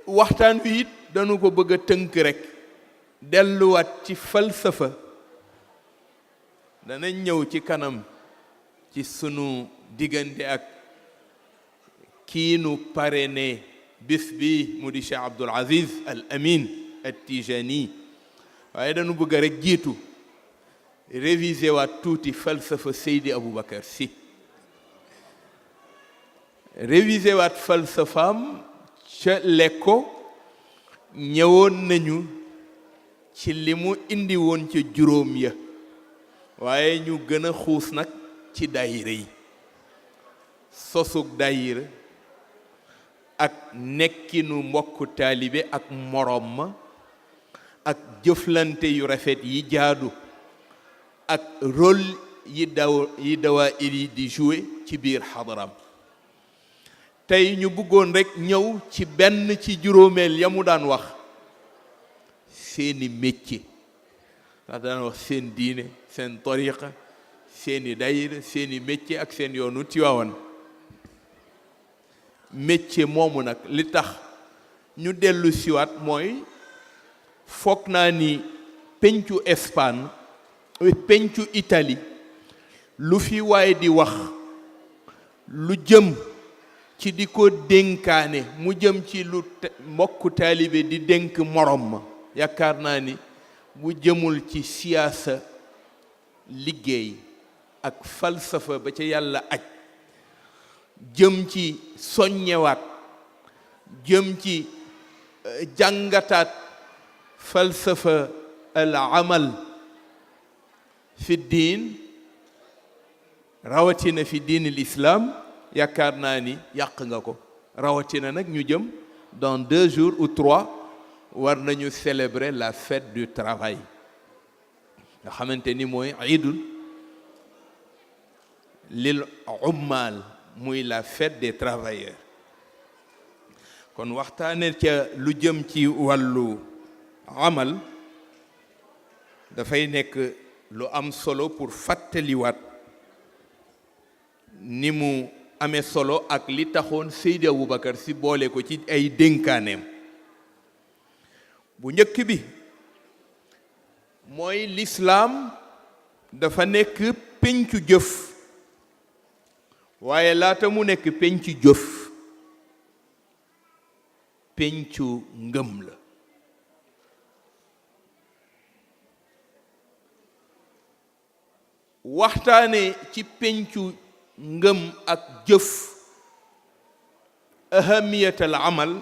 waxtaan wi it dañu ko bëgg a tënk rekk delluwaat ci falsafa. danañ ñëw ci kanam ci sunu diggante ak kii nu parrainé bis bi mu di Cheikh Abdul Aziz Al Amin Al Tijani, waaye dañu bëgg rekk jiitu réviser waat tuuti falsafa Seydi Aboubacar Sy, réviser waat falsafaam. ca lekko ñëwoon nañu ci li mu indi woon ca juróom ya, waaye ñu gën a xuus nag ci daayira yi, sosug daayira ak nekkinu mbokku taalibe ak moroom ma ak jëflante yu rafet yi jaadu ak rôle yi dawaayir yi di jouer ci biir xadaram. tey ñu bëggoon rekk ñëw ci benn ci juróomeel ya mu daan wax, seeni métier, ndax daan wax seen diine, seen tariqa, seeni daayira, seeni métier ak seen yoonu Tiwaawan. métier moomu nag li tax ñu dellu siwaat mooy foog naa ni pencu Espagne, pencu Italie, lu fi waaye di wax lu jëm ci di ko dénkaane mu jëm ci lu mbokku taalibe di dénk morom ma, yaakaar naa ni bu jëmul ci siyaasa liggéey ak falsafa ba ca yàlla aj, jëm ci soññewaat, jëm ci jàngataat falsafa al amal fi diin, rawatina fi diinil islam, yaakaar naa ni yàq nga ko. rawatina nag ñu jëm dans 2 jours ou 3 war nañu célébrer la fête du travail nga xamante ni mooy iidul lil ummal, muy la fête des travailleurs. kon waxtaane ca lu jëm ci wàllu amal dafay nekk lu am solo pour fàttaliwaat ni mu amee solo ak li taxoon Seydi Aboubacar Sy boole ko ci ay dénkaaneem. bu njëkk bi mooy lislaam dafa nekk pencu jëf, waaye laata mu nekk pencu jëf pencu ngëm la. waxtaane ci pencu ngëm ak jëf ahamiyat al amal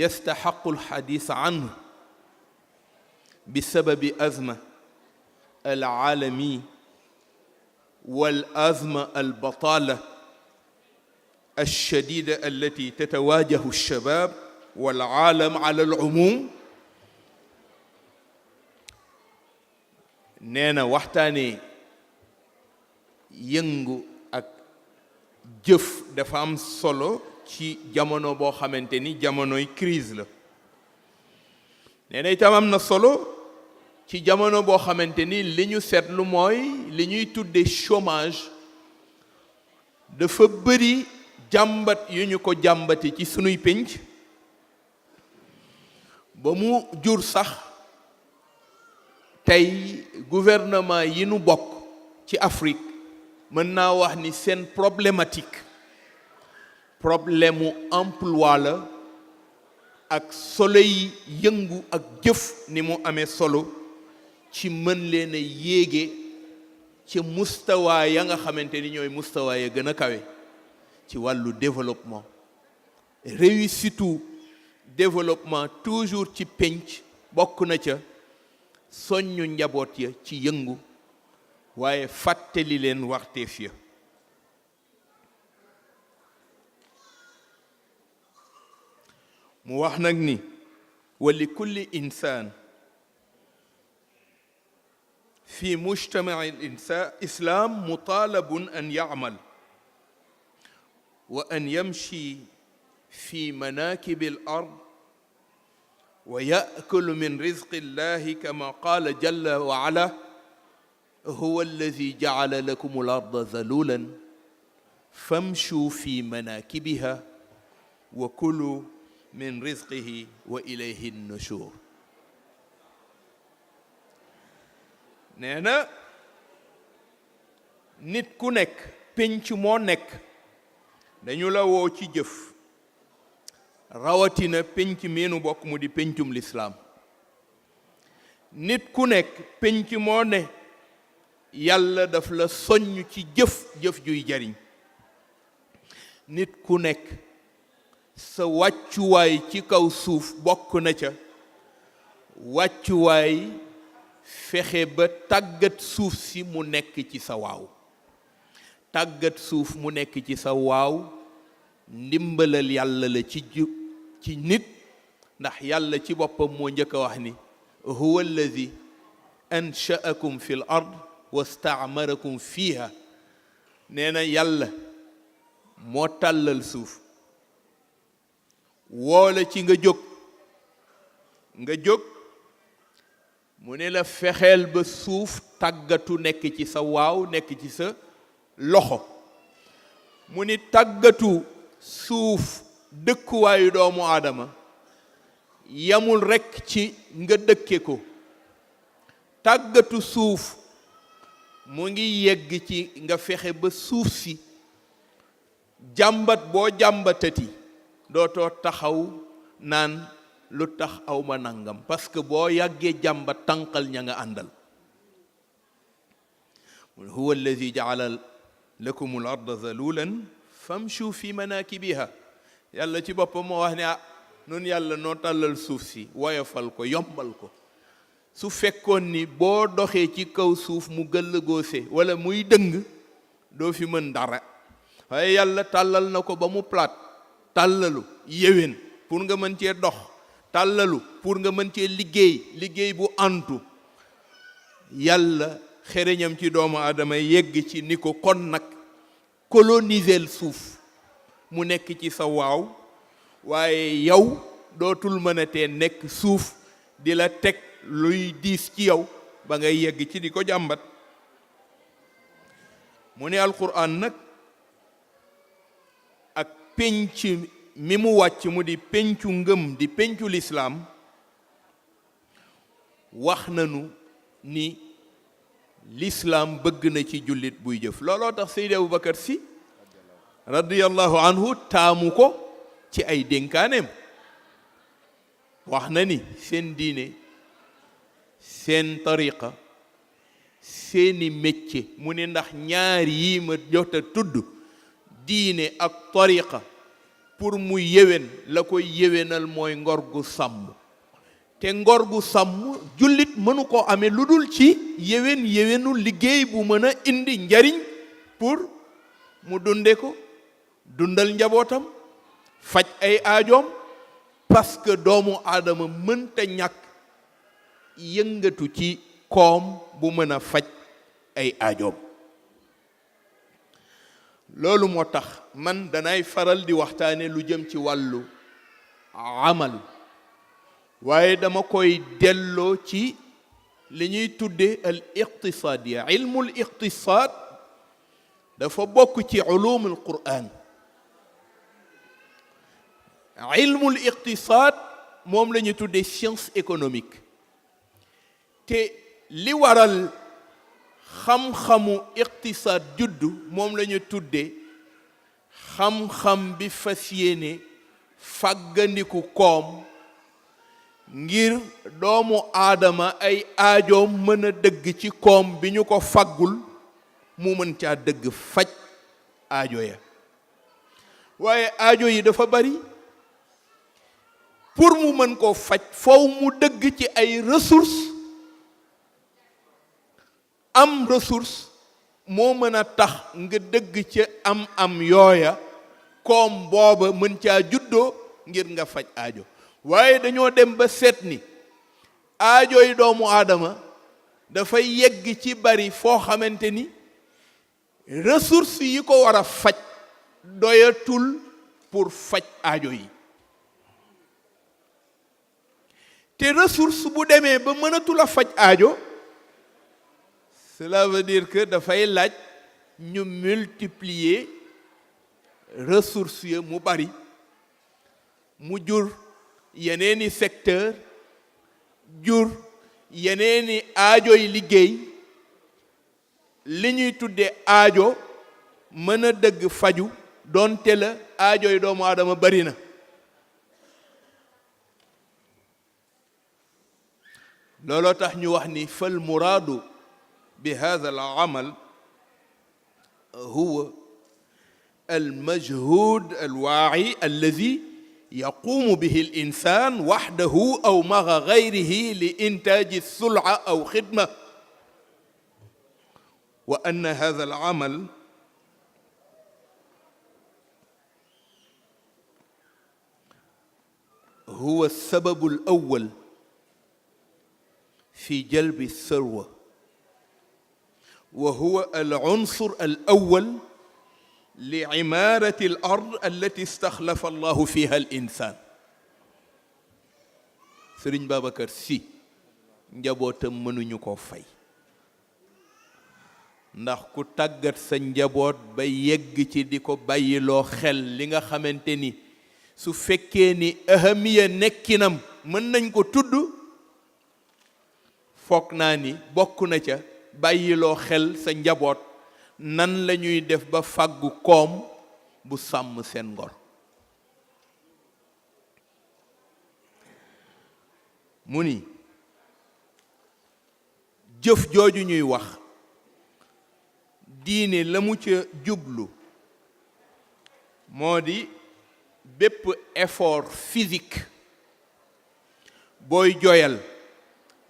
yastaxaqu alxadis anhu bisababi azma العالمي والأزمة البطالة الشديدة التي تتواجه الشباب والعالم على العموم. neena waxtaane yëngu ak jëf dafa am solo ci jamono boo xamante ni jamonoy crise la. neena itam am na solo ci jamono boo xamante ni li ñu seetlu mooy li ñuy tudde chômage dafa bëri jàmbat yu ñu ko jàmbati ci sunuy pénc ba mu jur sax tey gouvernement yi nu bokk ci Afrique mën naa wax ni seen problématique problème mu emploi la ak solo yi yëngu ak jëf ni mu amee solo ci mën leen a yéege ci mustawa ya nga xamante ni ñooy mustawa ya gën a kawe ci wàllu développement. réussitu développement toujours ci pénc bokk na ca soññu njaboot ya ci yëngu waaye fàttali leen warteef ya. mu wax nag ni wa li kulli insaan في مجتمع الإسلام مطالب أن يعمل وأن يمشي في مناكب الأرض ويأكل من رزق الله كما قال جل وعلا هو الذي جعل لكم الأرض ذلولا فامشوا في مناكبها وكلوا من رزقه وإليه النشور. nee na nit ku nekk pénc moo nekk dañu la woo ci jëf, rawatina pénc meenu bokk mu di péncum lislaam. nit ku nekk pénc moo ne yàlla daf la soññ ci jëf juy jariñ. nit ku nekk sa wàccuwaay ci kaw suuf bokk na ca wàccuwaay fexe ba tàggat suuf si mu nekk ci sa waaw. tàggat suuf mu nekk ci sa waaw ndimbalal yàlla la ci nit, ndax yàlla ci boppam moo njëkk a wax ni huwa alladi ansha'akum fi l ard wastaamarakum fiha. nee na yàlla moo tàllal suuf woola ci nga jóg mu ne la fexeel ba suuf tàggatu nekk ci sa waaw, nekk ci sa loxo. mu ni tàggatu suuf dëkkuwaayu doomu aadama yamul rekk ci nga dëkke ko. tàggatu suuf mu ngi yegg ci nga fexe ba suuf si jàmbat boo jàmbatati dootoo taxaw naan lu tax aw ma nangam, parce que boo yàggee jàmbat tànqal ña nga àndal. huwa alladi jaala lakum al arda zalulan famshu fi manakibiha. yàlla ci boppam moo wax ne nun yàlla noo tàllal suuf si woyofal ko, yombal ko. su fekkoon ni boo doxee ci kaw suuf mu gëll góose wala muy dëng doo fi mën dara, waaye yàlla tàllal na ko ba mu plat, tàllalu yéwén pour nga mën cee dox, tàllalu pour nga mën cee liggéey bu antu. yàlla xereñam ci doomu aadama yegg ci ni ko kon nag coloniser suuf mu nekk ci sa waaw, waaye yow dootul mënatee nekk suuf di la teg luy diis ci yow ba ngay yegg ci di ko jàmbat. mu ne alquran nag ak penc mi mu wàcc mu di pencu ngëm, di pencu lislaam, wax nanu ni lislaam bëgg na ci jullit buy jëf. looloo tax Seydi Aboubacar Sy radiyallahu anhu taamu ko ci ay dénkaaneem. wax na ni seen diine, seen tariqa, seeni métier, mu ne ndax ñaar yi ma jot a tudd, diine ak tariqa, pour mu yéwén la koy yéwénal mooy ngor gu sàmm. te ngor gu sàmm jullit mënu koo amee lu dul ci yéwénu liggéey bu mën a indi njariñ pour mu dunde ko, dundal njabootam, faj ay aajoom, parce que doomu aadama mënta ñàkk yëngatu ci koom bu mën a faj ay aajoom. loolu moo tax man danay faral di waxtaane lu jëm ci wàllu amal, waaye dama koy delloo ci li ñuy tudde al iqtisaadiya. ilmul iqtisaad dafa bokk ci ulumul Qur'an. ilmul iqtisaad moom la ñuy tudde science économique. te li waral xam-xamu iqtisaad juddu moom la ñu tudde xam-xam bi fas yéene fàggandiku koom ngir doomu aadama ay aajoom mën a dëgg ci koom bi ñu ko faggul, mu mën caa dëgg faj aajo ya. waaye aajo yi dafa bari, pour mu mën koo faj foofu mu dëgg ci ay ressources. am ressource moo mën a tax nga dëgg ca am yooya, koom booba mën caa juddoo ngir nga faj aajo. waaye dañoo dem ba seet ni aajo yi doomu aadama dafay yegg ci bari foo xamante ni ressource yi ko war a faj doyatul pour faj aajo yi. te ressource bu demee ba mënatul a faj aajo, cela veut dire que dafay laaj ñu multiplier ressources yi mu bari, mu jur yeneeni secteur, jur yeneeni aajoy liggéey. li ñuy tudde aajo mën a dëgg faju doonte la aajoy doomu aadama bari na. looloo tax ñu wax ni fal muraadu bi hada al amal huwa al majhud al waa'i alladi yaquumu bihi al insan waxdahu aw ma'a gayrihi li intaaji sul'a aw xidma wa anna hadha al amal huwa sababu al awwal fi jalbi sarwa wa huwa al unsur al awwal li imarati al ard allati istaxlafa allahu fiha al insan. Sëriñ Babacar Sy njabootam mënuñu koo fay, ndax ku tàggat sa njaboot ba yegg ci di ko bàyyiloo xel li nga xamante ni su fekkee ni ahamiya nekkinam mën nañ ko tudd, foog naa ni bokk na ca bàyyiloo xel sa njaboot nan la ñuy def ba fàggu koom bu sàmm seen ngor. mu ni jëf jooju ñuy wax diine la mu ca jublu moo di bépp effort physique booy joyal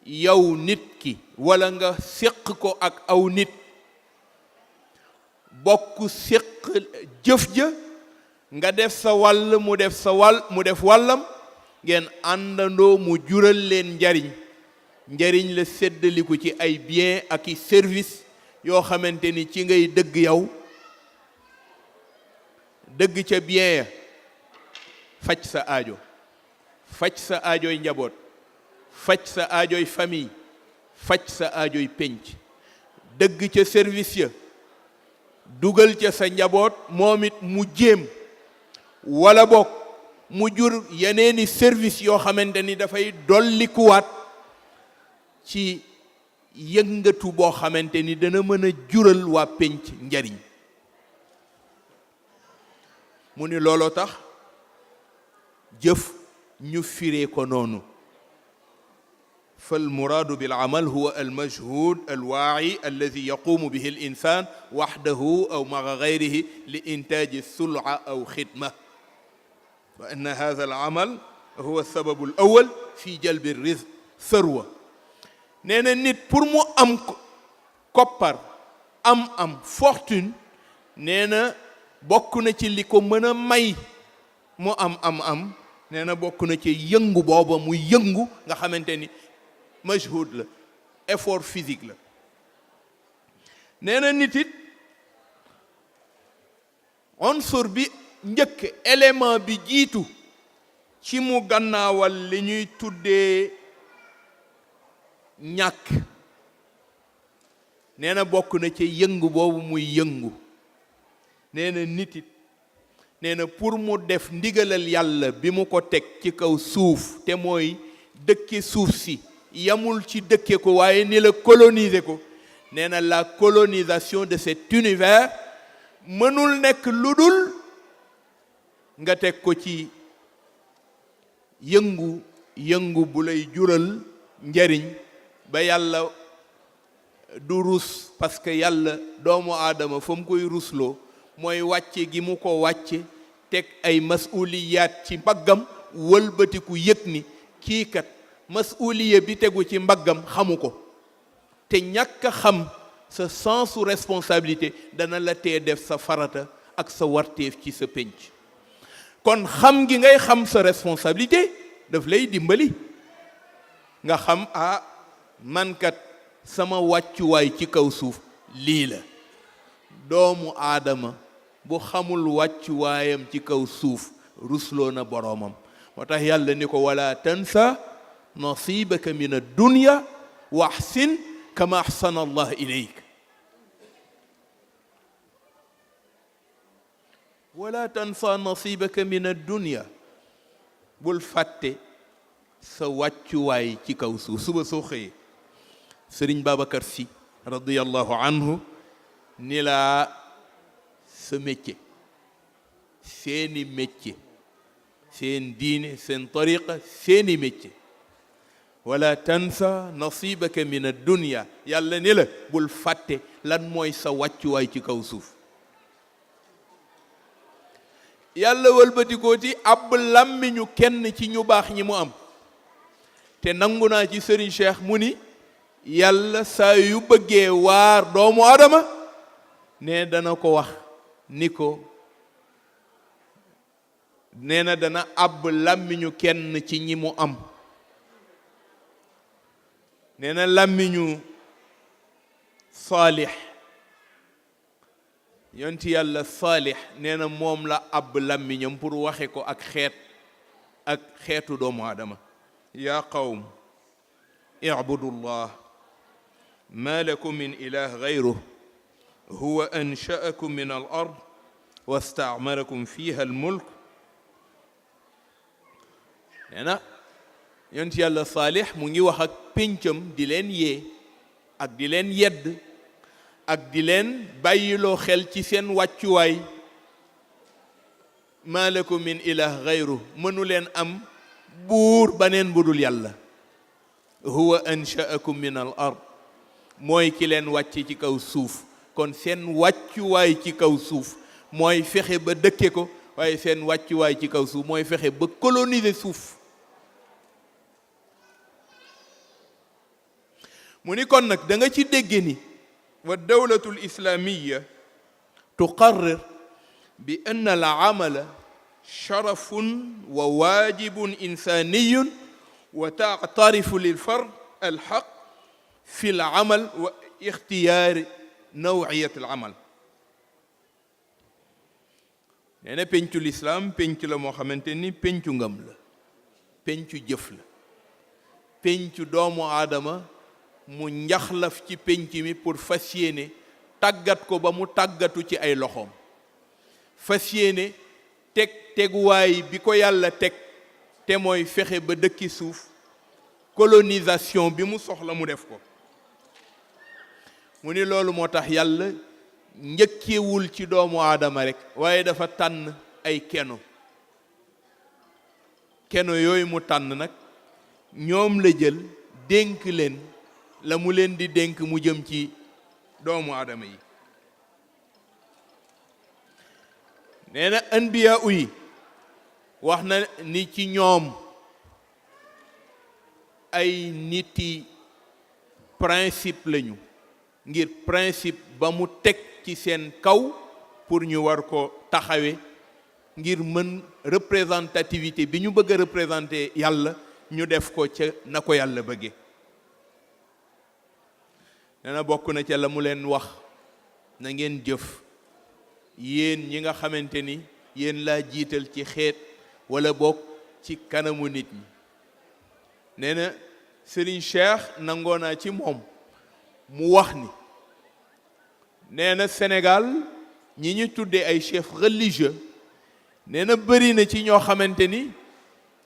yow nit ki walla nga séq ko ak aw nit, bokk séq jëf ja, nga def sa wàll mu def sa wàll mu def wàllam, ngeen àndandoo mu jural leen njariñ la séddaliku ci ay bien ak i service yoo xamante ni ci ngay dëgg yow, dëgg ca bien ya faj sa aajo, faj sa aajoy njaboot, faj sa aajoy famille, faj sa aajoy penc, dëgg ca service ya dugal ca sa njaboot moom it mu jéem, wala bokk mu jur yeneeni service yoo xamante ni dafay dollikuwaat ci yëngatu boo xamante ni dana mën a jural waa penc njariñ. mu ni looloo tax jëf ñu firee ko noonu. فالمراد بالعمل هو المجهود الواعي الذي يقوم به الإنسان وحده أو مع غيره لإنتاج السلعة أو خدمة، وأن هذا العمل هو السبب الأول في جلب الرزق ثروة. nee na nit pour mu am koppar am fortune, nee na bokk na ci li ko mën a may mu am nee na bokk na ci yëngu booba muy yëngu nga xamante ni majhud la, effort physique la. nee na nit it unsur bi njëkk, élément bi jiitu ci mu gannaawal li ñuy tuddee ñàkk, nee na bokk na ci yëngu boobu muy yëngu. nee na nit it nee na pour mu def ndigalal yàlla bi mu ko teg ci kaw suuf te mooy dëkke suuf si, yamul ci dëkke ko waaye ni la coloniser ko. nee na la colonisation de cet univers mënul nekk lu dul nga teg ko ci yëngu bu lay jural njariñ ba yàlla du rus, parce que yàlla doomu aadama fa mu koy rusloo mooy wàcce gi mu ko wàcce teg ay masuliyaat ci mbaggam, wëlbatiku yëg ni kii kat masuliya bi tegu ci mbaggam xamu ko, te ñàkk a xam sa sensu responsabilité dana la tee def sa farata ak sa warteef ci sa penc. kon xam gi ngay xam sa responsabilité daf lay dimbali nga xam man kat sama wàccuwaay ci kaw suuf lii la. doomu aadama bu xamul wàccuwaayam ci kaw suuf rusloo na boroomam. moo tax yàlla ni ko wala tansa nasibaka min ad-dunya wa ahsin kama ahsana allah ilayk. wala tansa nasibaka min ad-dunya, bul fàtte sa wàccuwaay ci kaw suuf. suba soo xëyee Sëriñ Babacar Sy radiyallahu anhu ni laa sa métier, seeni métier, seen diine, seen tariqa, seeni métier. wala tansa nasibaka min ad-dunya, yàlla ni la bul fàtte lan mooy sa wàccuwaay ci kaw suuf. yàlla wëlbatikooti ab làmmiñu kenn ci ñu baax ñi mu am te nangu naa ci Serigne Cheikh mu ni yàlla saa yu bëggee waar doomu aadama ne dana ko wax ni ko nee na dana ab làmmiñu kenn ci ñi mu am nee na làmmiñu Saalix yonti yàlla Saalix nee na moom la ab làmmiñam pour waxe ko ak xeetu doomu aadama yaa qawm i'budu llah ma lakum min ilah gayruh huwa ansha'akum min al ard wasta'marakum fiha al mulk nee na yonti yàlla Saalix mu ngi wax ak péncam di leen yee ak di leen yedd ak di leen bàyyiloo xel ci seen wàccuwaay ma lakum min ilah gayru mënu leen am buur baneen budul yàlla huwa ansha'akum min al ard mooy ki leen wàcce ci kaw suuf kon seen wàccuwaay ci kaw suuf mooy fexe ba dëkke ko waaye seen wàccuwaay ci kaw suuf mooy fexe ba coloniser suuf mu ni kon nag da nga ci dégge ni wa dawlatu alislamiya tuqarrir bi anna al amala sharafun wa waajibun insaniyun wa taatarifu lil fard al haq fi al amal wa ixtiyaari nawiyat al amal nee na pencu lislaam penc la moo xamante ni pencu ngëm la pencu jëf la pencu doomu aadama mu njaxlaf ci penc mi pour fas yéene tàggat ko ba mu tàggatu ci ay loxoom fas yéene teguwaay bi ko yàlla teg te mooy fexe ba dëkki suuf colonisation bi mu soxla mu def ko mu ni loolu moo tax yàlla njëkkewul ci doomu aadama rek waaye dafa tànn ay keno yooyu mu tànn nag ñoom la jël dénk leen la mu leen di dénk mu jëm ci doomu aadama yi nee na anbiya yi wax na ni ci ñoom ay niti principe lañu ngir principe ba mu teg ci seen kaw pour ñu war ko taxawe ngir mën représentativité bi ñu bëgg a représenter yàlla ñu def ko ca na ko yàlla bëgge nee na bokk na ca la mu leen wax na ngeen jëf yéen ñi nga xamante ni yéen laa jiital ci xeet wala bokk ci kanamu nit ñi nee na Serigne Cheikh nangoo naa ci moom mu wax ni nee na Sénégal ñi ñu tuddee ay chef religieux nee na bëri na ci ñoo xamante ni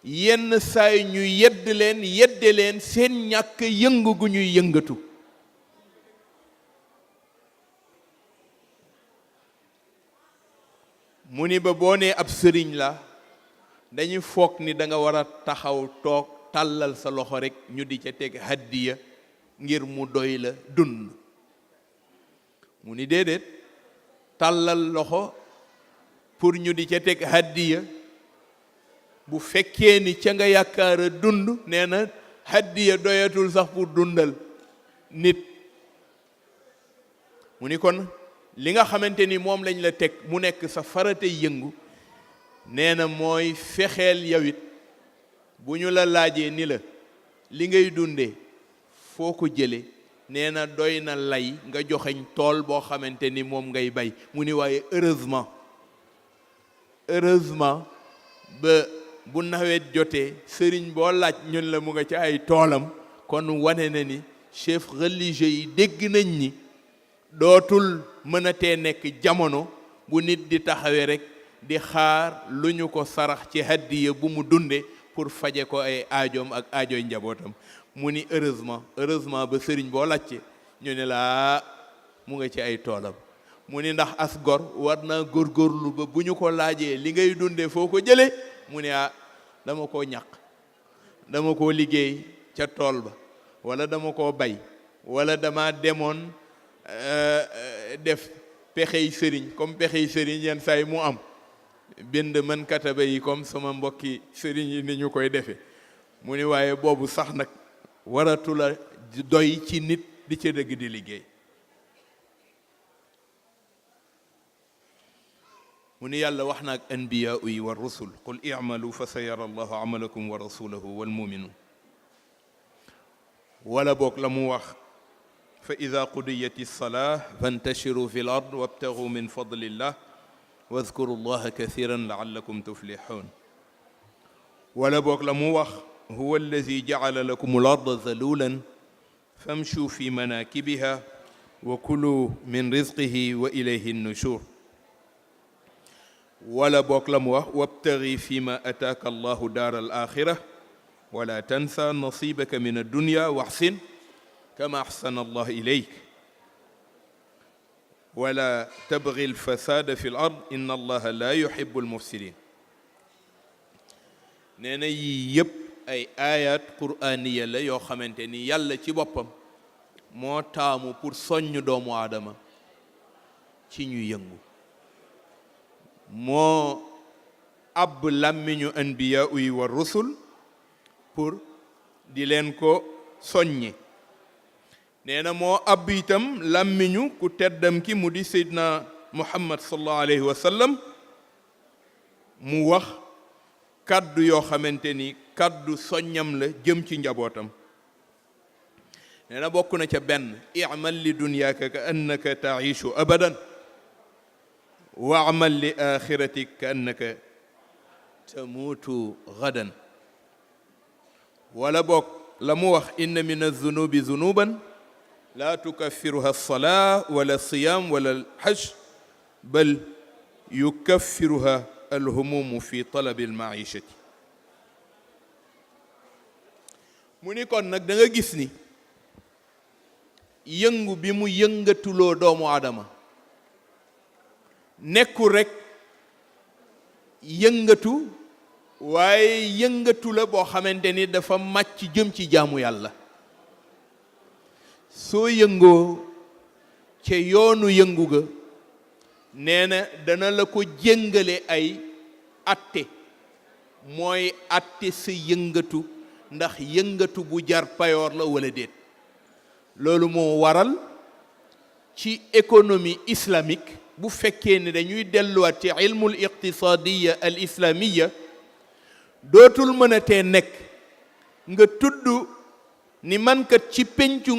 yenn saay ñu yedde leen seen ñàkk yëngu gu ñuy yëngatu mu ni ba boo nee ab sëriñ la dañu foog ni da nga war a taxaw toog tàllal sa loxo rek ñu di ca teg haddiya ngir mu doy la dund mu ni déedéet tàllal loxo pour ñu di ca teg haddiya bu fekkee ni ca nga yaakaara dund nee na haddiya doyatul sax pour dundal nit mu ni kon li nga xamante ni moom lañ la teg mu nekk sa faratay yëngu nee na mooy fexeel yawit bu ñu la laajee ni la li ngay dundee foo ko jële nee na doy na lay nga joxeñ tool boo xamante ni moom ngay bay mu ni waaye heureusement ba bu nawet jotee sëriñ boo laaj ñun la mu nga ci ay toolam kon wane na ni chef religieux yi dégg nañ ni dootul mënatee nekk jamono bu nit di taxawee rek di xaar lu ñu ko sarax ci hadiya bu mu dunde pour faje ko ay aajoom ak aajooy njabootam mu ni heureusement ba sëriñ boo lacce ñu ne laa mu nga ci ay toolam mu ni ndax as gor war naa góorgóorlu ba bu ñu ko laajee li ngay dunde foo ko jële mu ne dama koo ñaq dama koo liggéey ca tool ba wala dama koo bay wala dama demoon def pexey sëriñ comme pexey sëriñ yenn saa yi mu am bind man kataba yi comme sama mbokki sëriñ yi ni ñu koy defe mu ni waaye boobu sax nag waratu la doy ci nit di ca dëgg di liggéey mu ni yàlla wax na ak anbiyaa yi wa rusul qul i'malu fa sayara allahu amalakum wa rasuluhu wal muminun wala boog la mu wax fa ida qudiyat alsalaa fantashiru fi l ard wabtagu min fadlillah wadkuru llaha kathiran laallakum tuflixuun wala boog la mu wax huwa alladi jacala lakum al arda zalulan famshu fi manakibiha wa kulu min rizqihi wa ilayhi nushur wala boog la mu wax wabtagi fi ma ataaka allahu daar al axira wala tansa nasibaka min addunya waxsin kama axsana allah ilayk wala tabgi alfasada fi l ard inna allaha la yuhibu almufsidin nee na yii yëpp ay ayat qur'aniya la yoo xamante ni yàlla ci boppam moo taamu pour soññ doomu aadama ci ñu yëngu moo ab làmmiñu anbiya yi wa rusul pour di leen ko soññe nee na moo ab itam làmmiñu ku teddam ki mu di seydina muhammad sallallahu alayhi wa sallam mu wax kàddu yoo xamante ni kàddu soññam la jëm ci njabootam nee na bokk na ca benn i'mal li dunyaaka ka annaka taishu abadan waamal li axiratik ka annaka tamuutu gadan wala boog la mu wax inna min azunubi zunuban laa tukaffiruha alsalaa wala alsiyam wala alhajj bal yukaffiruha alhumumu fi talabi almaishati mu ni kon nag da nga gis ni yëngu bi mu yëngatuloo doomu aadama nekkul rekk yëngatu waaye yëngatu la boo xamante ni dafa màcc jëm ci jaamu yàlla soo yëngoo ca yoonu yëngu ga nee na dana la ko jéngale ay atte mooy atte sa yëngatu ndax yëngatu bu jar payoor la wala déet loolu moo waral ci économie islamique bu fekkee ne dañuy delluwaat ci ilmul iqtisadiya al islamiya dootul mën a tee nekk nga tudd ni mankat ci pencu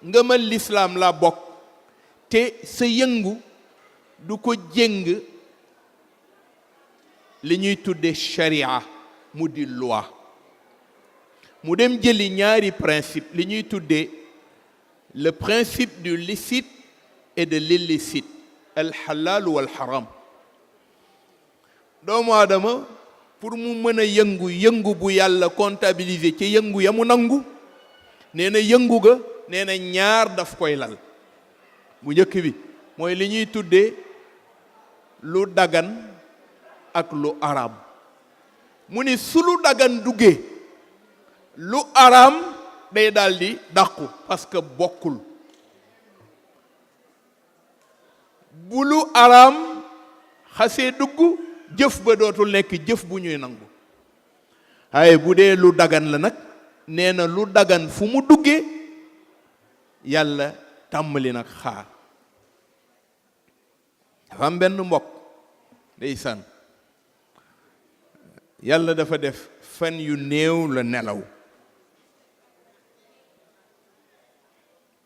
ngëmal lislaam la bokk te sa yëngu du ko jéng li ñuy tudde sharia mu di loi mu dem jëli ñaari principe li ñuy tudde le principe du licite et de l'illicite al halal wal haram doomu aadama pour mu mën a yëngu bu yàlla comptabiliser ci yëngu ya mu nangu nee na yëngu ga nee na ñaar daf koy lal bu njëkk bi mooy li ñuy tuddee lu dagan ak lu araam mu ni su lu dagan duggee lu araam day daldi dàqu parce que bokkul bu lu araam xasee dugg jëf ba dootul nekk jëf bu ñuy nangu waaye bu dee lu dagan la nag nee na lu dagan fu mu duggee yàlla tàmbali nag xaar dafa am benn mbokk ndeysaan yàlla dafa def fan yu néew la nelaw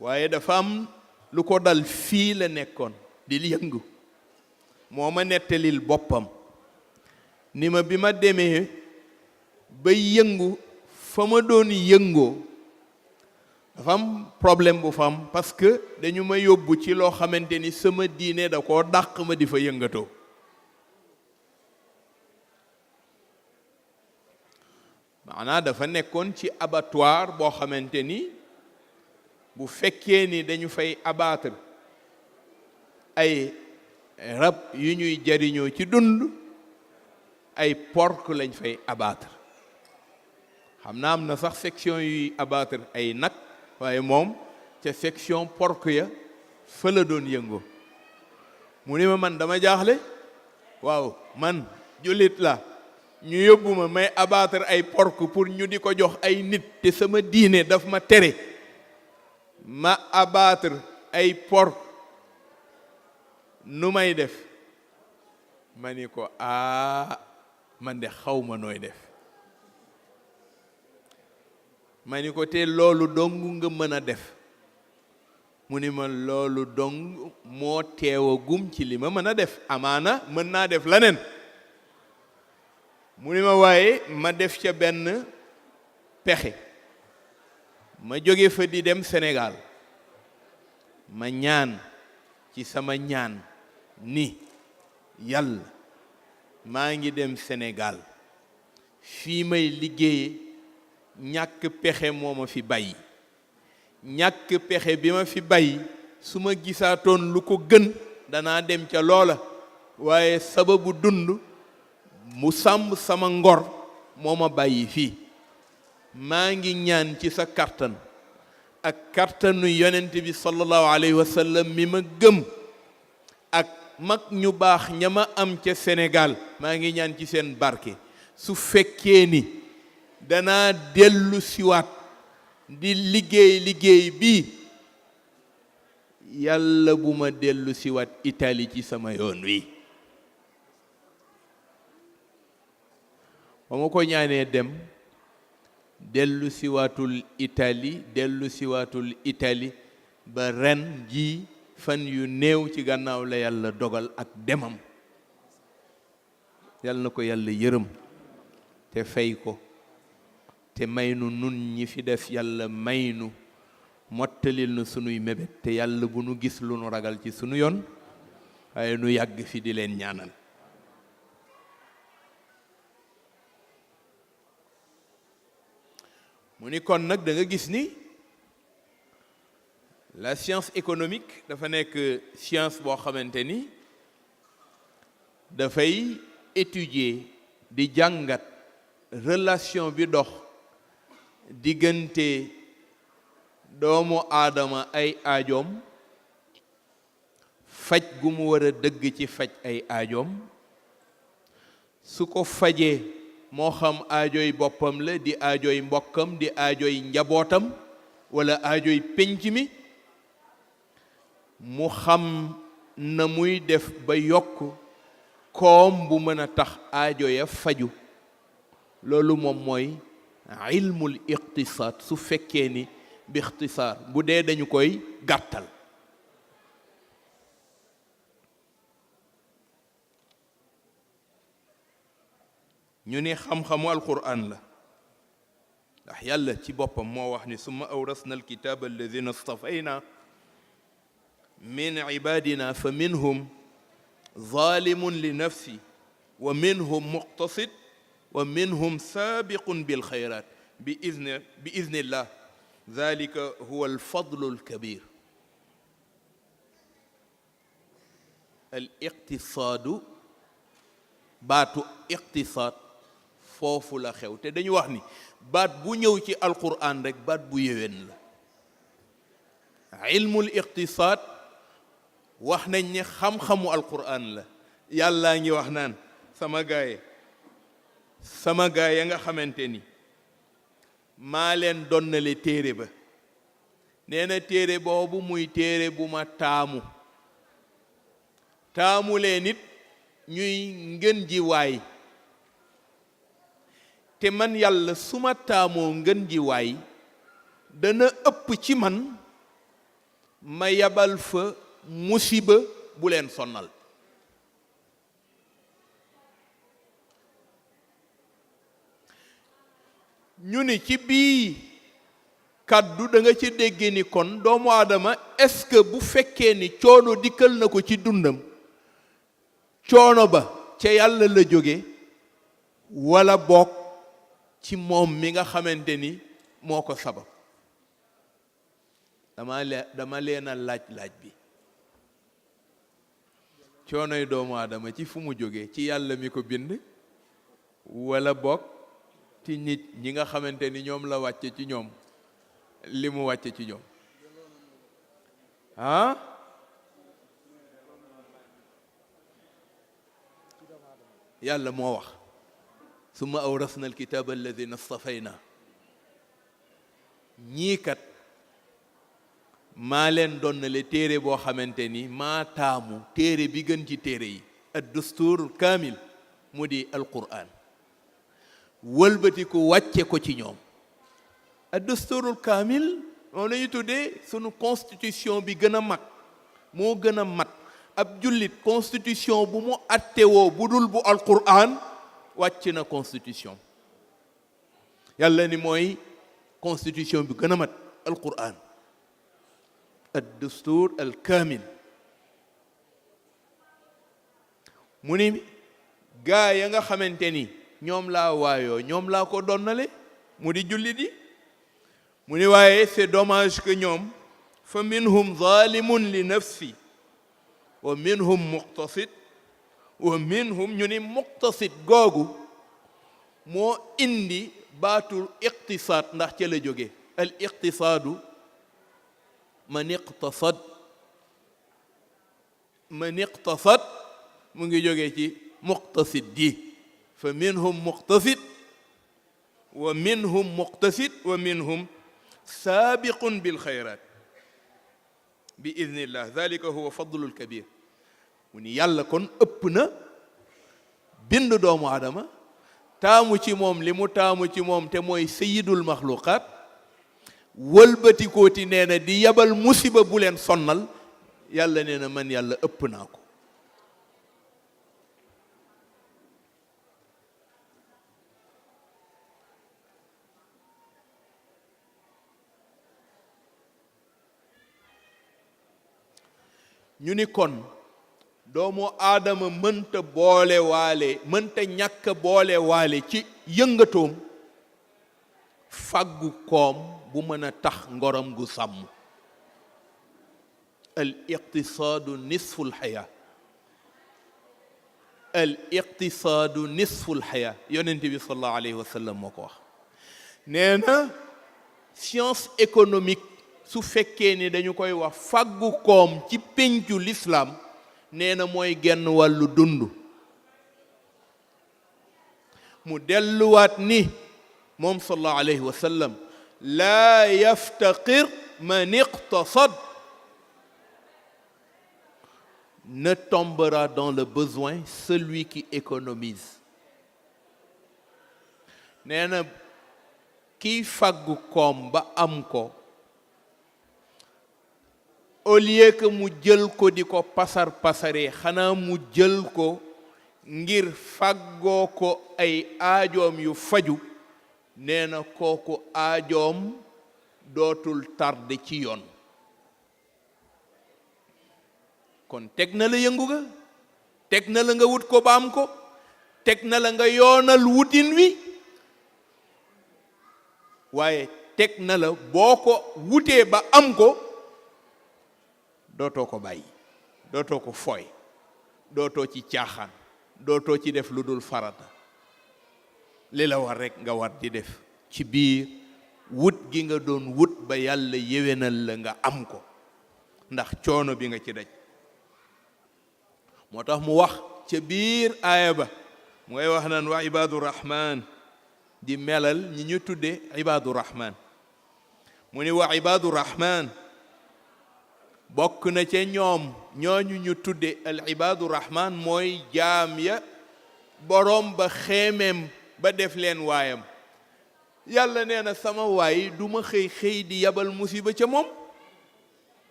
waaye dafa am lu ko dal fii la nekkoon di yëngu moo ma nettalil boppam ni ma bi ma demee ba yëngu fa ma doon yëngoo dafa am problème bu fa am parce que dañu ma yóbbu ci loo xamante ni sama diine da koo dàq ma di fa yëngatoo maanaam dafa nekkoon ci abattoir boo xamante ni bu fekkee ni dañu fay abattre ay rab yu ñuy jariñoo ci dund ay porc lañ fay abattre xam naa am na sax section yuy abattre ay nag waaye moom ca section porc ya fa la doon yëngoo mu ni ma man dama jaaxle waaw man jullit la ñu yóbbu ma may abattre ay porc pour ñu di ko jox ay nit te sama diine daf ma tere ma abattre ay porc nu may def ma ni ko man de xaw ma nooy def ma ni ko te loolu dong nga mën a def mu ni ma loolu dong moo teewa gum ci li ma mën a def amaana mën naa def leneen mu ni ma waaye ma def ca benn pexe ma jóge fa di dem Sénégal ma ñaan ci sama ñaan ni yàlla maa ngi dem Sénégal fii may liggéeye ñàkk pexe moo ma fi bàyyi ñàkk pexe bi ma fi bàyyi su ma gisaatoon lu ko gën danaa dem ca loola waaye sababu dund mu sàmm sama ngor moo ma bàyyi fii maa ngi ñaan ci sa kattan ak kattanu yonent bi sallallahu alayhi wa sallam mi ma gëm ak mag ñu baax ña ma am ca Sénégal maa ngi ñaan ci seen barke su fekkee ni danaa dellu siwaat di liggéey bii yàlla bu ma dellu siwaat Italie ci sama yoon wi ba ma ko ñaanee dem dellu siwaatul Italie ba ren ji fan yu néew ci gannaaw la yàlla dogal ak demam yàlla na ko yàlla yërëm te fay ko te may nu nun ñi fi def yàlla may nu mottalil nu sunuy mébét te yàlla bu nu gis lu nu ragal ci sunu yoon waaye nu yàgg fi di leen ñaanal mu ni kon nag da nga gis ni la science économique dafa nekk science boo xamante ni dafay étudier di jàngat relation bi dox diggante doomu aadama ay aajoom faj gu mu war a dëgg ci faj ay aajoom su ko fajee moo xam aajoy boppam la di aajoy mbokkam di aajoy njabootam wala aajoy pénc mi mu xam na muy def ba yokk koom bu mën a tax aajo ya faju loolu moom mooy ilmul iqtisaad su fekkee ni bi ixtisaar bu dee dañu koy gàttal ñu ni xam-xamu alquran la ndax yàlla ci boppam moo wax ni summa awrasna alkitaaba alladina stafayna min ibadina fa minhum zalimun li nafsi wa minhum muqtasid wa minhum saabiqun bil xayrat bi iznillah dalika huwa alfadlu alkabir al iqtisaadu baatu iqtisaad foofu la xew te dañu wax ni baat bu ñëw ci alquran rek baat bu yéwén la ilmul iqtisaad wax nañ ni xam-xamu alquran la yàllaa ngi wax naan sama gaay ya nga xamante ni maa leen donnale téere ba nee na téere boobu muy téere bu ma taamu leen it ñuy ngën ji waay te man yàlla su ma taamoo ngën ji waay dana ëpp ci man ma yabal fa musiba bu leen sonnal ñu ni ci bii kàddu da nga ci dégge ni kon doomu aadama est-ce que bu fekkee ni coono dikkal na ko ci dundam coono ba ca yàlla la jóge wala bokk ci moom mi nga xamante ni moo ko sabab dama leen a laaj bi coonoy doomu aadama ci fu mu jóge ci yàlla mi ko bind wala bokk ci nit ñi nga xamante ni ñoom la wàcce ci ñoom li mu wàcce ci ñoom yàlla moo wax summa awrasna alkitaba alladina stafayna ñii kat maa leen donnale téere boo xamante ni maa taamu téere bi gën ci téere yi ad dustur kaamil mu di alquran wëlbati ko wàcce ko ci ñoom ad dusturul kaamil moom la ñu tuddee sunu constitution bi gën a mag moo gën a mat ab jullit constitution bu mu attewoo bu dul bu alquran wàcc na constitution yàlla ni mooy constitution bi gën a mat alquran ad dustur al kaamil mu ni gaa ya nga xamante ni ñoom laa waayoo ñoom laa ko donnale mu di jullit yi mu ni waaye c'est dommage que ñoom fa minhum zalimun li nafsi wa minhum muqtasid wa minhum ñu ni muqtasid googu moo indi baatul iqtisaad ndax ca la jóge al iqtisaadu man iqtasad mu ngi jóge ci muqtasid di fa minhum muqtasid wa minhum muqtasid wa minhum saabiqun bil xayraat bi idnillah dalika huwa fadlul kabir mu ni yàlla kon ëpp na bind doomu aadama taamu ci moom li mu taamu ci moom te mooy sayidul maxluqaat wëlbatikooti nee na di yabal musiba bu leen sonnal yàlla nee na man yàlla ëpp naa ko ñu ni kon doomu aadama mënta boole waale mënta ñàkk boole waale ci yëngatoom fàggu koom bu mën a tax ngorom gu sàmm al iqtisaadu nisful xayaa al iqtisaadu nisful xayaa yonent bi sallallahu alayhi wa sallam moo ko wax nee na science économique su fekkee ni dañu koy wax fàggu koom ci péncu l'islam nee na mooy genn wàllu dund mu delluwaat ni moom sallallahu alayhi wa sallam laa yaftaqir man iqtasad ne tombera dans le besoin celui qui économise nee na kiy fàggu koom ba am ko au lieu que mu jël ko di ko pasaree xanaa mu jël ko ngir fàggoo ko ay aajoom yu faju nee na kooku aajoom dootul tarde ci yoon kon teg na la yëngu ga teg na la nga wut ko ba am ko teg na la nga yoonal wutin wi waaye teg na la boo ko wutee ba am ko dootoo ko bàyyi dootoo ko fooy dootoo ci caaxaan dootoo ci def lu dul farata li la war rekk nga war di def ci biir wut gi nga doon wut ba yàlla yéwénal la nga am ko ndax coono bi nga ci daj moo tax mu wax ca biir aaya ba mu ngay wax naan wa ibaadu rahman di melal ñi ñu tudde ibaadu rahman mu ni wa ibaadu rahman bokk na ca ñoom ñooñu ñu tudde al ibaadu rahman mooy jaam ya boroom ba xeemeem ba def leen waayam yàlla nee na sama waay du ma xëy di yabal musiba ca moom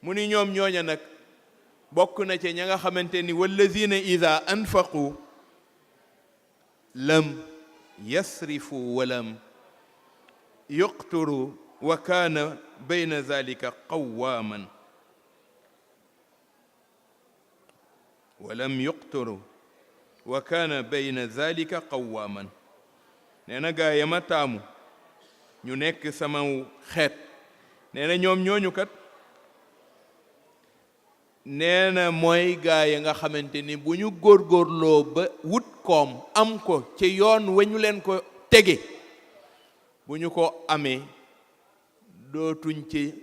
mu ni ñoom ñooña nag bokk na ca ña nga xamante ni wallazina ida anfaqu lam yasrifu walam yuqturu wa kaana bayna zalika qawaaman walam yuqturu wa kaana bayna zalika qawaaman nee na gaa yama taamu ñu nekk sama xeet nee na ñoom ñooñu kat nee na mooy gaa yi nga xamante ni bu ñu góorgóorloo ba wut koom am ko ci yoon wa ñu leen ko tege bu ñu ko amee dootuñ ci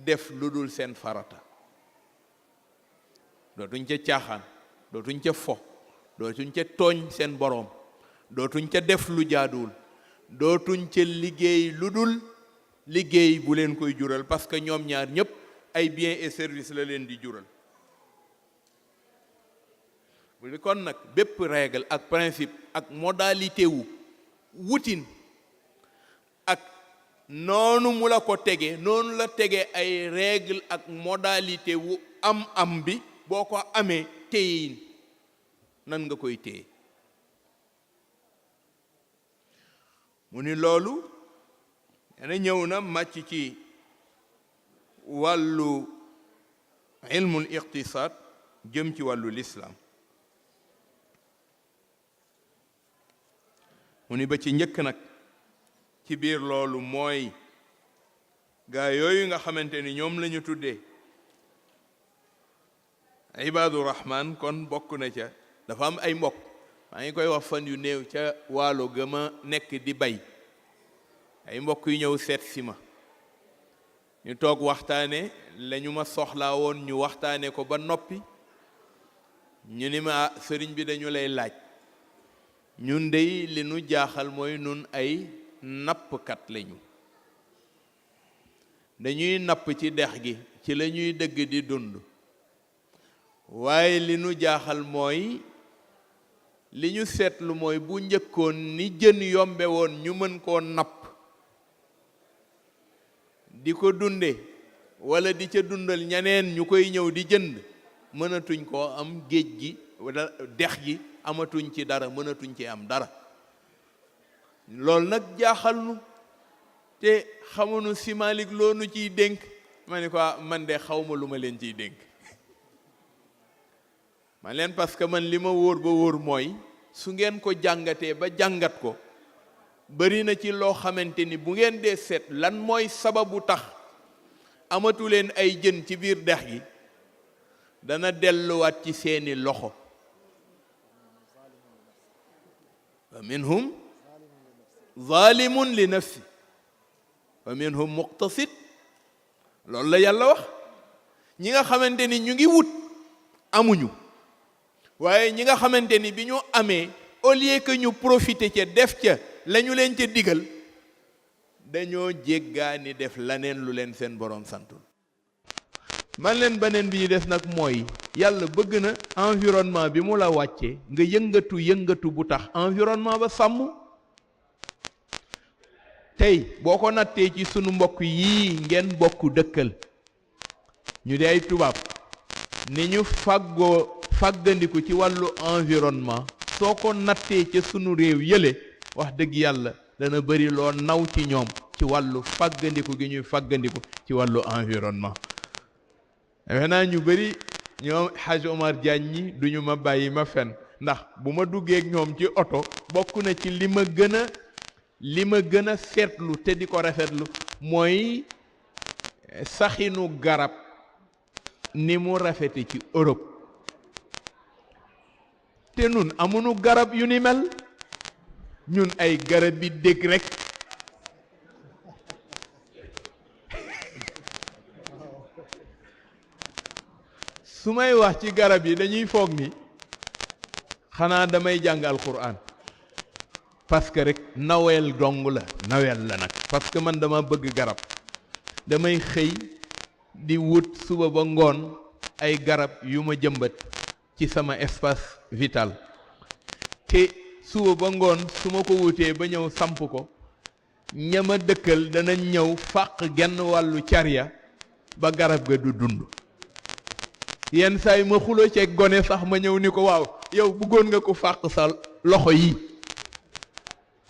def lu dul seen farata dootuñ ca caaxaan dootuñ ca fo dootuñ ca tooñ seen boroom, dootuñ ca def lu jaaduwul, dootuñ ca liggéey lu dul liggéey bu leen koy jural, parce que ñoom ñaar ñépp ay biens et services la leen di jural. bu di kon nag bépp règle ak principe ak modalité wu wutin ak noonu mu la ko tege, noonu la tege ay règle ak modalité wu am bi, boo ko amee téyin nan nga koy téye. mu ni loolu yana ñëw na màcc ci wàllu ilmul iqtisaad jëm ci wàllu lislaam. mu ni ba ci njëkk nag ci biir loolu mooy gaa yooyu nga xamante ni ñoom lañu tuddee ibaadu rahmaan, kon bokk na ca dafa am ay mbokk, maa ngi koy wax fan yu néew ca waalo gëma nekk di bay, ay mbokk yu ñëw seet si ma, ñu toog waxtaane lañu ma soxlaa woon, ñu waxtaane ko ba noppi, ñu ni ma sëriñ bi dañu lay laaj, ñun dey li nu jaaxal mooy nun ay nappkat lañu, dañuy napp ci dex gi, ci la ñuy dëgg di dund, waaye li nu jaaxal mooy li ñu seetlu mooy bu njëkkoon ni jën yombe woon ñu mën koo napp di ko dunde walla di ca dundal ñeneen ñu koy ñëw di jënd, mënatuñ koo am. géej gi walla dex gi amatuñ ci dara, mënatuñ ci am dara. loolu nag jaaxal nu te xamuñu si Malick loo nu ciy dénk. ma ne ko man de xawma lu ma leen ciy dénk. ma leen parce que man li ma wóor ba wóor mooy su ngeen ko jàngatee ba jàngat ko, bari na ci loo xamante ni bu ngeen dee seet lan mooy sababu tax amatu leen ay jën ci biir dex gi, dana delluwaat ci seeni loxo. wa minhum zalimun li nafsi wa minhum muqtasid, loolu la yàlla wax. ñi nga xamante ni ñu ngi wut amuñu, waaye ñi nga xamante ni bi ñu amee, au lieu que ñu profiter ca def ca la ñu leen ca digal, dañoo jéggaani def laneen lu leen seen borom santul. man leen beneen bi ñu des nag mooy yàlla bëgg na environnement bi mu la wàccee nga yëngatu bu tax environnement ba sàmm. tey boo ko nattee ci sunu mbokk yii ngeen bokk dëkkal ñu di ay tubaab, ni ñu fàggandiku ci wàllu environnement, soo ko nattee ca sunu réew yële, wax dëgg yàlla dana bari loo naw ci ñoom ci wàllu fàggandiku gi ñuy fàggandiku ci wàllu environnement. defe naa ñu bari ñoom Hadj Omar Diagne ñi duñu ma bàyyi ma fen, ndax bu ma duggee ak ñoom ci oto, bokk na ci li ma gën a seetlu te di ko rafetlu mooy saxinu garab ni mu rafete ci Europe. te nun amuñu garab yu ni mel, ñun ay garab bi dégg rek. su may wax ci garab yi dañuy foog ni xanaa damay jàng alquran, parce que rek naweel dong la, naweel la nag, parce que man dama bëgg garab. damay xëy di wut suba ba ngoon ay garab yu ma jëmbat ci sama espace vital, te suba ba ngoon su ma ko wutee ba ñëw samp ko, ñama dëkkal dana ñëw fàq genn wàllu cariya ba garab ga du dund. yenn saa yi ma xuloo ceeg gone sax ma ñëw ni ko waaw yow bëggoon nga ko fàq sa loxo yi,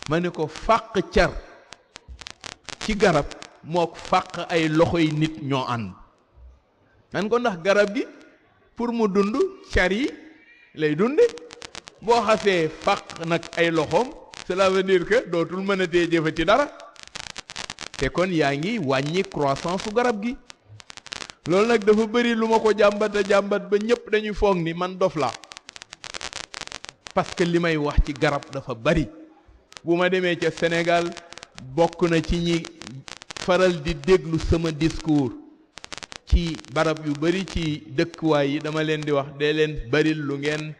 ma ni ko fàq car ci garab mook fàq ay loxoy nit ñoo ànd. nan ko ndax garab gi pour mu dund car yi lay dunde, boo xasee fàq nag ay loxoom, cela veut dire que dootul mën a tee jëfati dara, te kon yaa ngi wàññi croissance su garab gi. loolu nag dafa bëri lu ma ko jàmbat ba ñëpp dañuy foog ni man dof laa, parce que li may wax ci garab dafa bari. bu ma demee ca Sénégal, bokk na ci ñi faral di déglu sama discours ci barab yu bari ci dëkkuwaay yi, dama leen di wax dee leen bari lu ngeen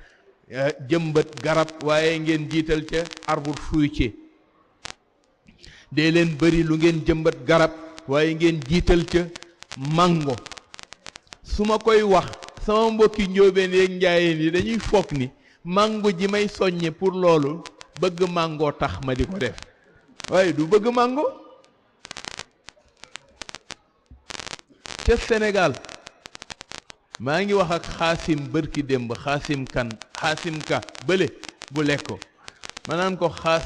jëmbat garab waaye ngeen jiital ca arbre fruitier dee leen bëri lu ngeen jëmbat garab waaye ngeen jiital ca mango su ma koy wax sama mbokki njóobeen yeeg njaayeen yi dañuy foog ni mango ji may soññe pour loolu bëgg mango tax ma di ko def waaye du bëgg mango ca Sénégal maa ngi wax ak xaasim bërki démb xaasim ka bële bu lekko ma naan ko xaas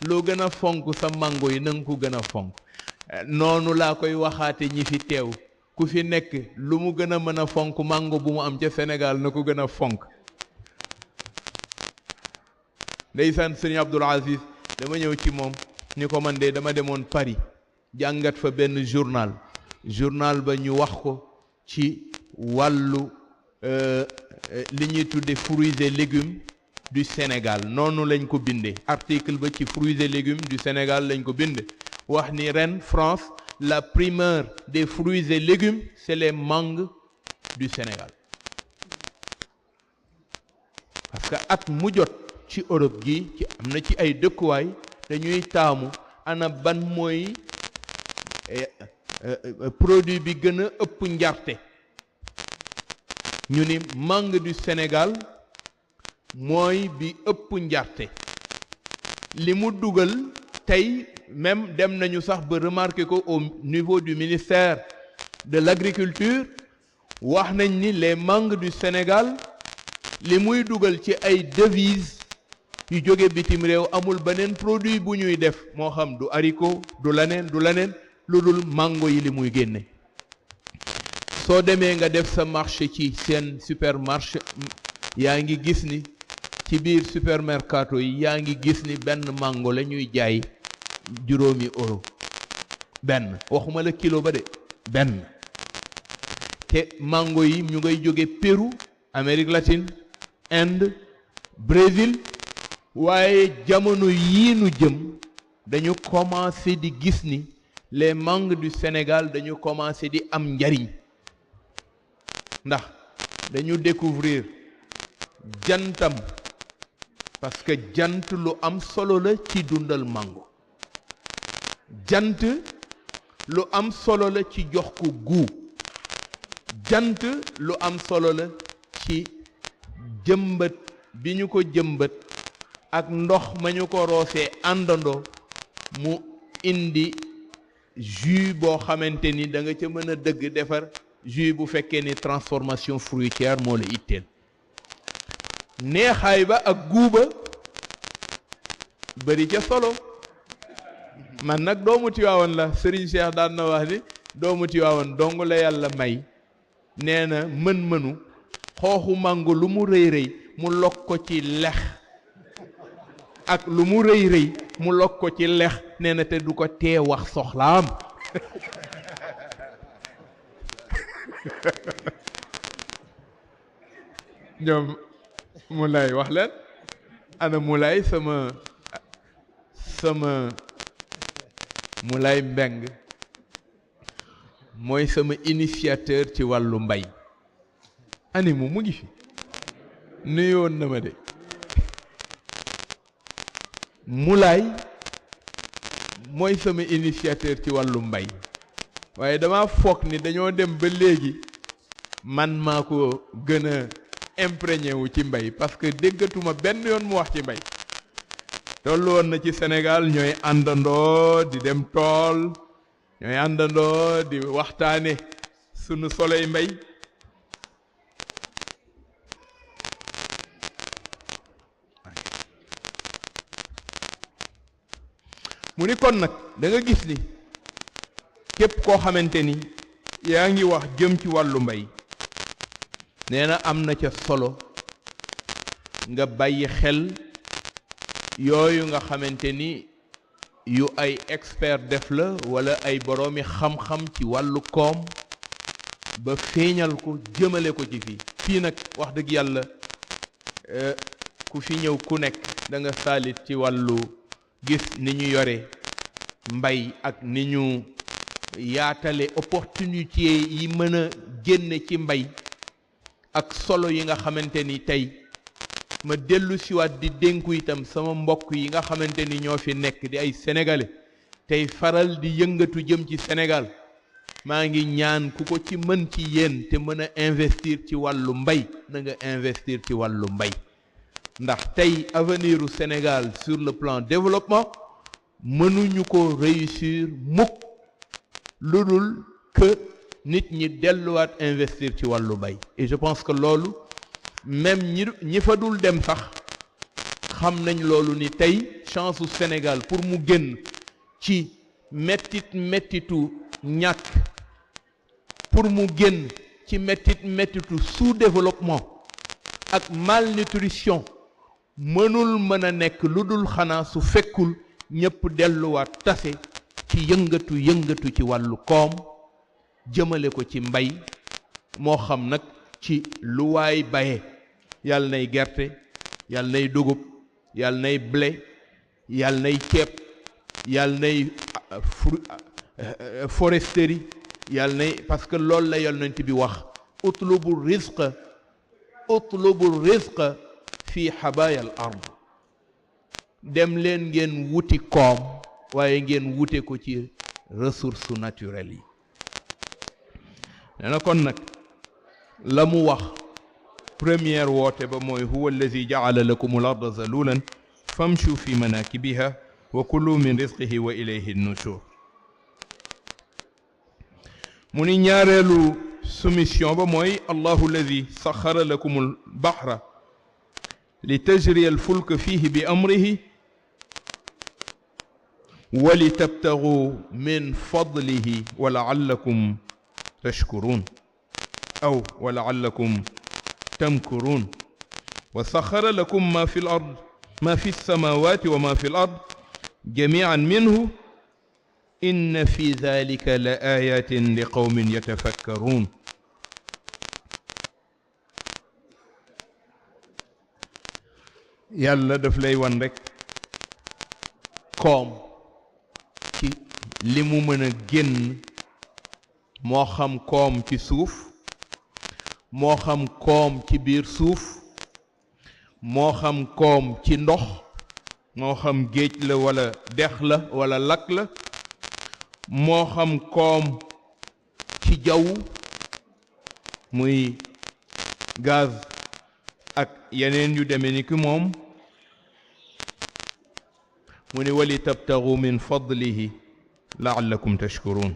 loo gën a fonk sa mango yi nanga ko gën a fonk noonu laa koy waxaate ñi fi teew ku fi nekk lu mu gën a mën a fonk mango bu mu am ca Sénégal na ko gën a fonk ndeysaan sëñ Abdoul Aziz dama ñëw ci moom ni ko man de dama demoon Paris jàngat fa benn journal ba ñu wax ko ci wàllu li ñuy tudde fruits et légumes du Sénégal noonu lañ ko bindee article ba ci fruits et légumes du Sénégal lañ ko bind wax ni ren France la primeur des fruits et légumes c'est les mangues du Sénégal parce que at mu jot ci Europe gi ci am na ci ay dëkkuwaay dañuy taamu ana ban mooy produit bi gën a ëpp njarte ñu ni mangue du Sénégal mooy bi ëpp njarte li mu dugal tey même dem nañu sax ba remarquer ko au niveau du ministère de l'agriculture wax nañ ni les mangues du Sénégal li muy dugal ci ay devises yu jóge bitim réew amul beneen produit bu ñuy def moo xam du haricot du leneen lu dul mango yi li muy génne soo demee nga def sa marché ci seen supermarché yaa ngi gis ni ci biir supermercato yi yaa ngi gis ni benn mango la ñuy jaay €5 benn waxuma la kilo ba de benn te mango yi ñu ngay jóge Pérou Amérique latine Inde Brésil waaye jamono yii nu jëm dañu commencé di gis ni les mangues du Sénégal dañu commencé di am njariñ ndax dañu découvrir jantam parce que jant lu am solo la ci dundal mango jant lu am solo la ci jox ko goût jant lu am solo la ci jëmbat bi ñu ko jëmbat ak ndox ma ñu ko roosee àndandoo mu indi jus boo xamante ni da nga ca mën a dëgg defar jus bu fekkee ni transformation fruitière moo la itteel neexaay ba ak guuba bëri ca solo man nag doomu Tiwaawan la Serigne Cheikh daan na wax ni doomu Tiwaawan dong la yàlla may nee na mën-mënu xooxu mango lu mu rëy rëy mu lokk ko ci lex ak lu mu rëy rëy mu lokk ko ci lex nee na te du ko tee wax soxlaam ñoom Moulay wax leen ana Moulay sama Moulay Mbeng mooy sama initiateur ci wàllu mbay ani mu ngi fi nuyoon na ma de Moulay mooy sama initiateur ci wàllu mbay waaye dama foog ni dañoo dem ba léegi man maa ko gën a imprégné wu ci mbay parce que déggatuma benn yoon mu wax ci mbay tollu woon na ci Sénégal ñooy àndandoo di dem tool ñooy àndandoo di waxtaane sunu soloy mbay mu ni kon nag da nga gis ni képp koo xamante ni yaa ngi wax jëm ci wàllu mbay nee na am na ca solo nga bàyyi xel yooyu nga xamante ni yu ay expert def la walla ay boroomi xam-xam ci wàllu koom ba feeñal ko jëmale ko ci fii nag wax dëgg yàlla ku fi ñëw ku nekk da nga saalit ci wàllu gis ni ñu yore mbay ak ni ñu yaatale opportunité yi mën a génne ci mbay ak solo yi nga xamante ni tey ma dellu siwaat di dénku itam sama mbokk yi nga xamante ni ñoo fi nekk di ay sénégalais tey faral di yëngatu jëm ci Sénégal maa ngi ñaan ku ko ci mën ci yéen te mën a investir ci wàllu mbay na nga investir ci wàllu mbay ndax tey avenir u Sénégal sur le plan développement mënuñu ko réussir mukk lu dul que nit ñi delluwaat investir ci wàllu mbay et je pense que loolu même ñi fa dul dem sax xam nañ loolu ni tey chance u Sénégal pour mu génn ci mettitu ñàkk pour mu génn ci mettitu sous-développement ak malnutrition mënul mën a nekk lu dul xanaa su fekkul ñëpp delluwaat tase ci yëngatu ci wàllu koom jëmale ko ci mbay moo xam nag ci lu waay baye yàlla nay gerte yàlla nay dugub yàlla nay blé yàlla nay ceeb yàlla nay foresterie yàlla nay parce que loolu la yonent bi wax utlubu rizqa fi xabaaya al ard dem leen ngeen wuti koom waaye ngeen wute ko ci ressources naturelles yi nee na kon nag la mu wax première woote ba mooy huwa allazi jaala lakum al arda zalulan famshu fi manakibiha wa kulu min rizqihi wa ilayhi nushur mu ni ñaareelu soumission ba mooy allahu alladi saxara lakum albahra li tajri alfulk fihi bi amrihi wa li tabtagu min fadlihi wa laallakum tashkurun aw wa laallakum tamkurun wa saxara lakum ma fi alard ma fi alsamawati wa ma fi alard jamian minhu inna fi dhalika la ayatin li qawmin yatafakkarun yàlla daf lay wan rek koom ci li mu mën a génn moo xam koom ci suuf moo xam koom ci biir suuf moo xam koom ci ndox moo xam géej la wala dex la wala lakk la moo xam koom ci jaww muy gaz ak yeneen yu deme ni ki moom mu ni wali tabtagu min fadlihi laallakum tashkurun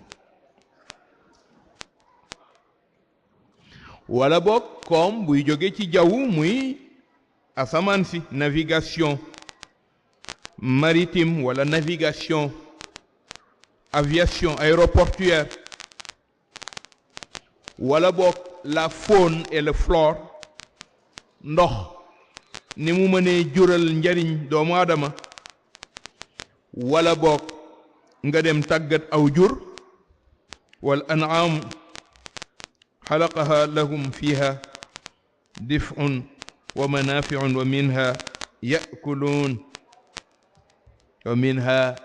wala boog koom buy jóge ci jaww muy asamaan si navigation maritime wala navigation aviation aéroportuaire wala boog la faune et la flore ndox ni mu mënee jural njariñ doomu aadama wala boog nga dem tàggat aw jur wal an'am xalaqaha lahum fiha dif'un wa manafi'un wa minha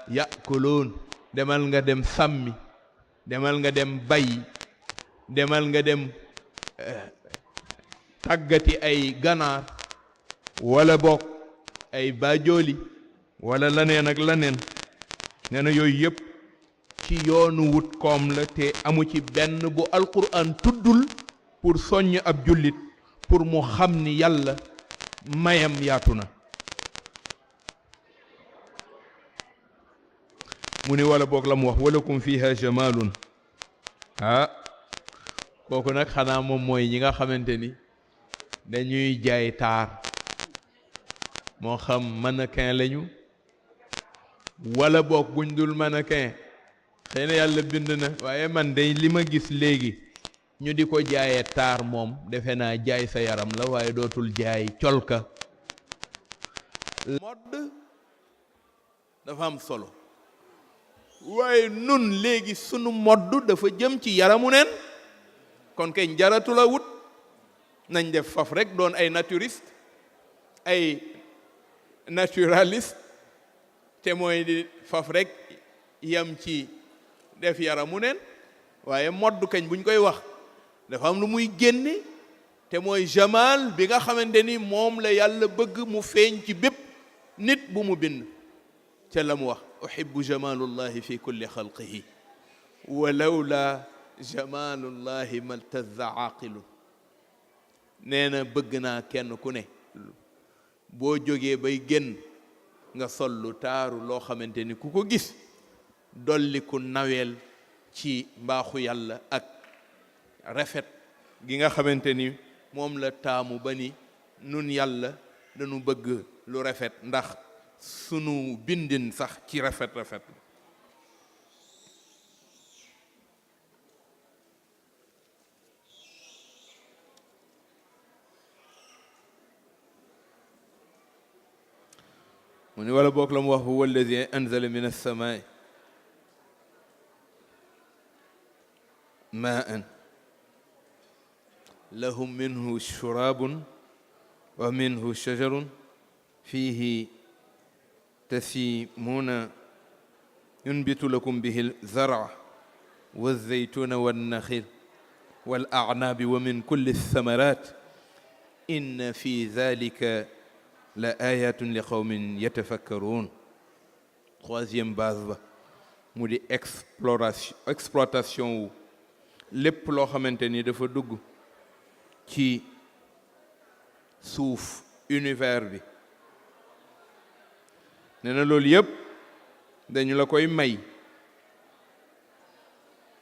ya'kulun demal nga dem sàmmi demal nga dem bay demal nga dem tàggati ay ganaar wala bokk ay baajooli wala laneen ak laneen nee na yooyu yëpp ci yoonu wut koom la te amu ci benn bu alquran tuddul pour soññ ab jullit pour mu xam ni yàlla mayam yaatu na mu ni wala boog la mu wax walakum fiha jamalun kooku nag xanaa moom mooy ñi nga xamante ni dañuy jaay taar moo xam mannequin lañu wala boog buñ dul mannequin xëy na yàlla bind na waaye man day li ma gis léegi ñu di ko jaayee taar moom defe naa jaay sa yaram la waaye dootul jaay colka mode dafa am solo waaye nun léegi sunu modd dafa jëm ci yaramu neen kon kay jaratu la wut nañ def faf rek doon ay naturiste ay naturaliste te mooy di faf rek yam ci def yaramu neen waaye modd kañ buñ koy wax dafa am lu muy génne te mooy jamal bi nga xamante ni moom la yàlla bëgg mu feeñ ci bépp nit bu mu bind ca la mu wax uhibbu jamalullahi fi kulli xalqihi walawla jamalullahi maltazza aqilun nee na bëgg naa kenn ku ne boo jógee bay génn nga sol lu taaru loo xamante ni ku ko gis dolli ku naweel ci mbaaxu yàlla ak rafet gi nga xamante ni moom la taamu ba ni nun yàlla dañu bëgg lu rafet ndax sunu bindin sax ci rafet mu ni wala boog la mu wax huwa alladi anzala min alsamaai maan lahum minhu shurabun wa minhu shajarun fihi tasimuuna yunbitu lakum bihi alzarca walzaytuna wannaxil walacnaabi wa min kulli althamarat inna fi dalika la ayatun li qawmin yatafakkaruun. Troisième base ba mu di exploitation wu lépp loo xamante ni dafa dugg ci suuf univers bi nee na loolu yépp dañu la koy may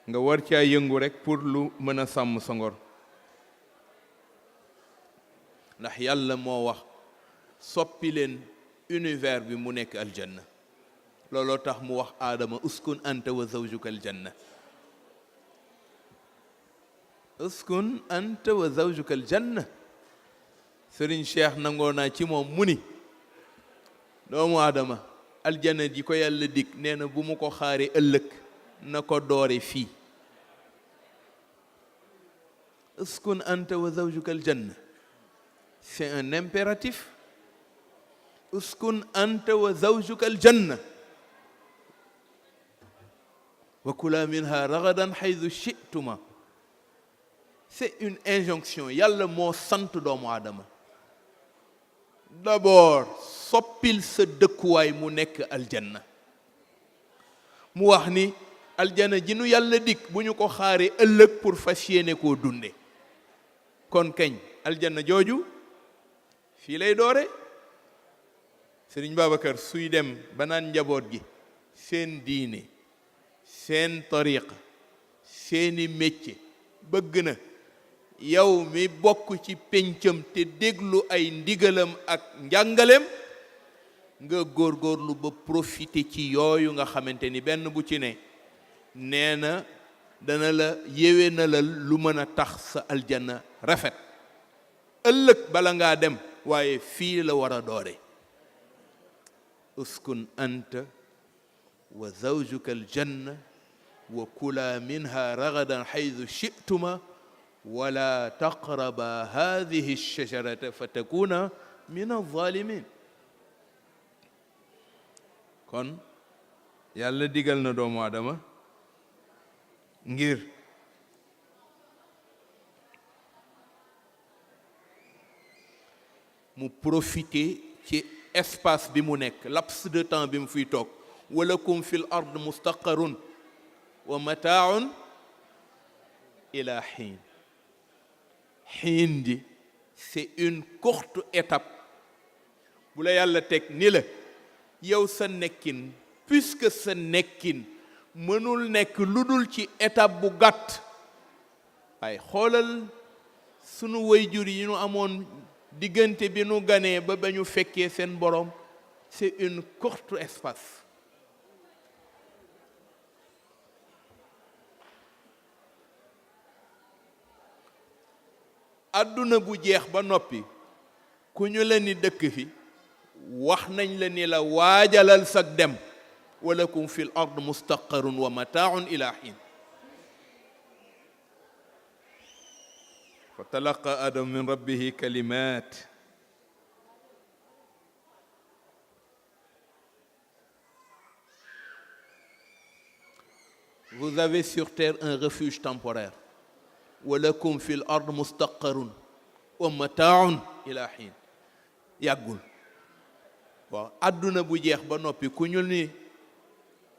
nga war caa yëngu rekk pour lu mën a sàmm sa ngor ndax yàlla moo wax soppi leen univers bi mu nekk aljanna looloo tax mu wax aadama uskun anta wa zawjuka aljanna uskun anta wa zawjuka aljanna. Sëriñ Cheikh nangoo naa ci moom mu ni doomu aadama aljanna ji ko yàlla dig nee na bu mu ko xaaree ëllëg na ko doore fii. uskun anta wa zawjuka aljanna, c'est un impératif. uskun anta wa zawjuka aljanna wa kula minha ragadan haythu shi'tuma, c'est une injonction. yàlla moo sant doomu aadama d'abord soppil sa dëkkuwaay mu nekk aljanna. mu wax ni aljanna ji nu yàlla dikk bu ñu ko xaaree ëllëg pour fas yéene koo dunde kon kañ aljanna jooju fii lay doore. Sëriñ Babacar suy dem ba naan njaboot gi seen diine seen tariqa seeni métier bëgg na yow mi bokk ci péncam te déglu ay ndigalam ak njàngaleem nga góorgóorlu ba profiter ci yooyu nga xamante ni benn bu ci ne nee na dana la yéwee na la lu mën a tax sa aljanna rafet ëllëg bala ngaa dem waaye fii la war a doore. uskun anta wa zawjuka aljanna wa kula minha ragadan haythu shi'tuma wala taqraba hadhihi ash-shajarata fatakuna min adh-dhalimin. kon yàlla digal na doomu aadama ngir mu profiter ci espace bi mu nekk, laps de temps bi mu fiy toog. walakum fil ard mustaqarrun wa mataaun ila xiin. xiin di c'est une courte étape bu la yàlla teg ni la yow sa nekkin, puisque sa nekkin mënul nekk lu dul ci étape bu gàtt. waaye xoolal sunu waajur yi ñu amoon diggante bi nu ganee ba ba ñu fekkee seen borom, c'est une courte espace. àdduna bu jeex ba noppi ku ñu la ni dëkk fi wax nañ la ni la waajalal sag dem. walakum fil ard mustaqarrun wa mataaun ila xiin. fa talaqa adam min rabbihi kalimat vous avez sur terre un refuge temporaire. walakum fil ard mustaqarrun wa mataaun ila xiin yàggul. waaw àdduna bu jeex ba noppi ku ñu ni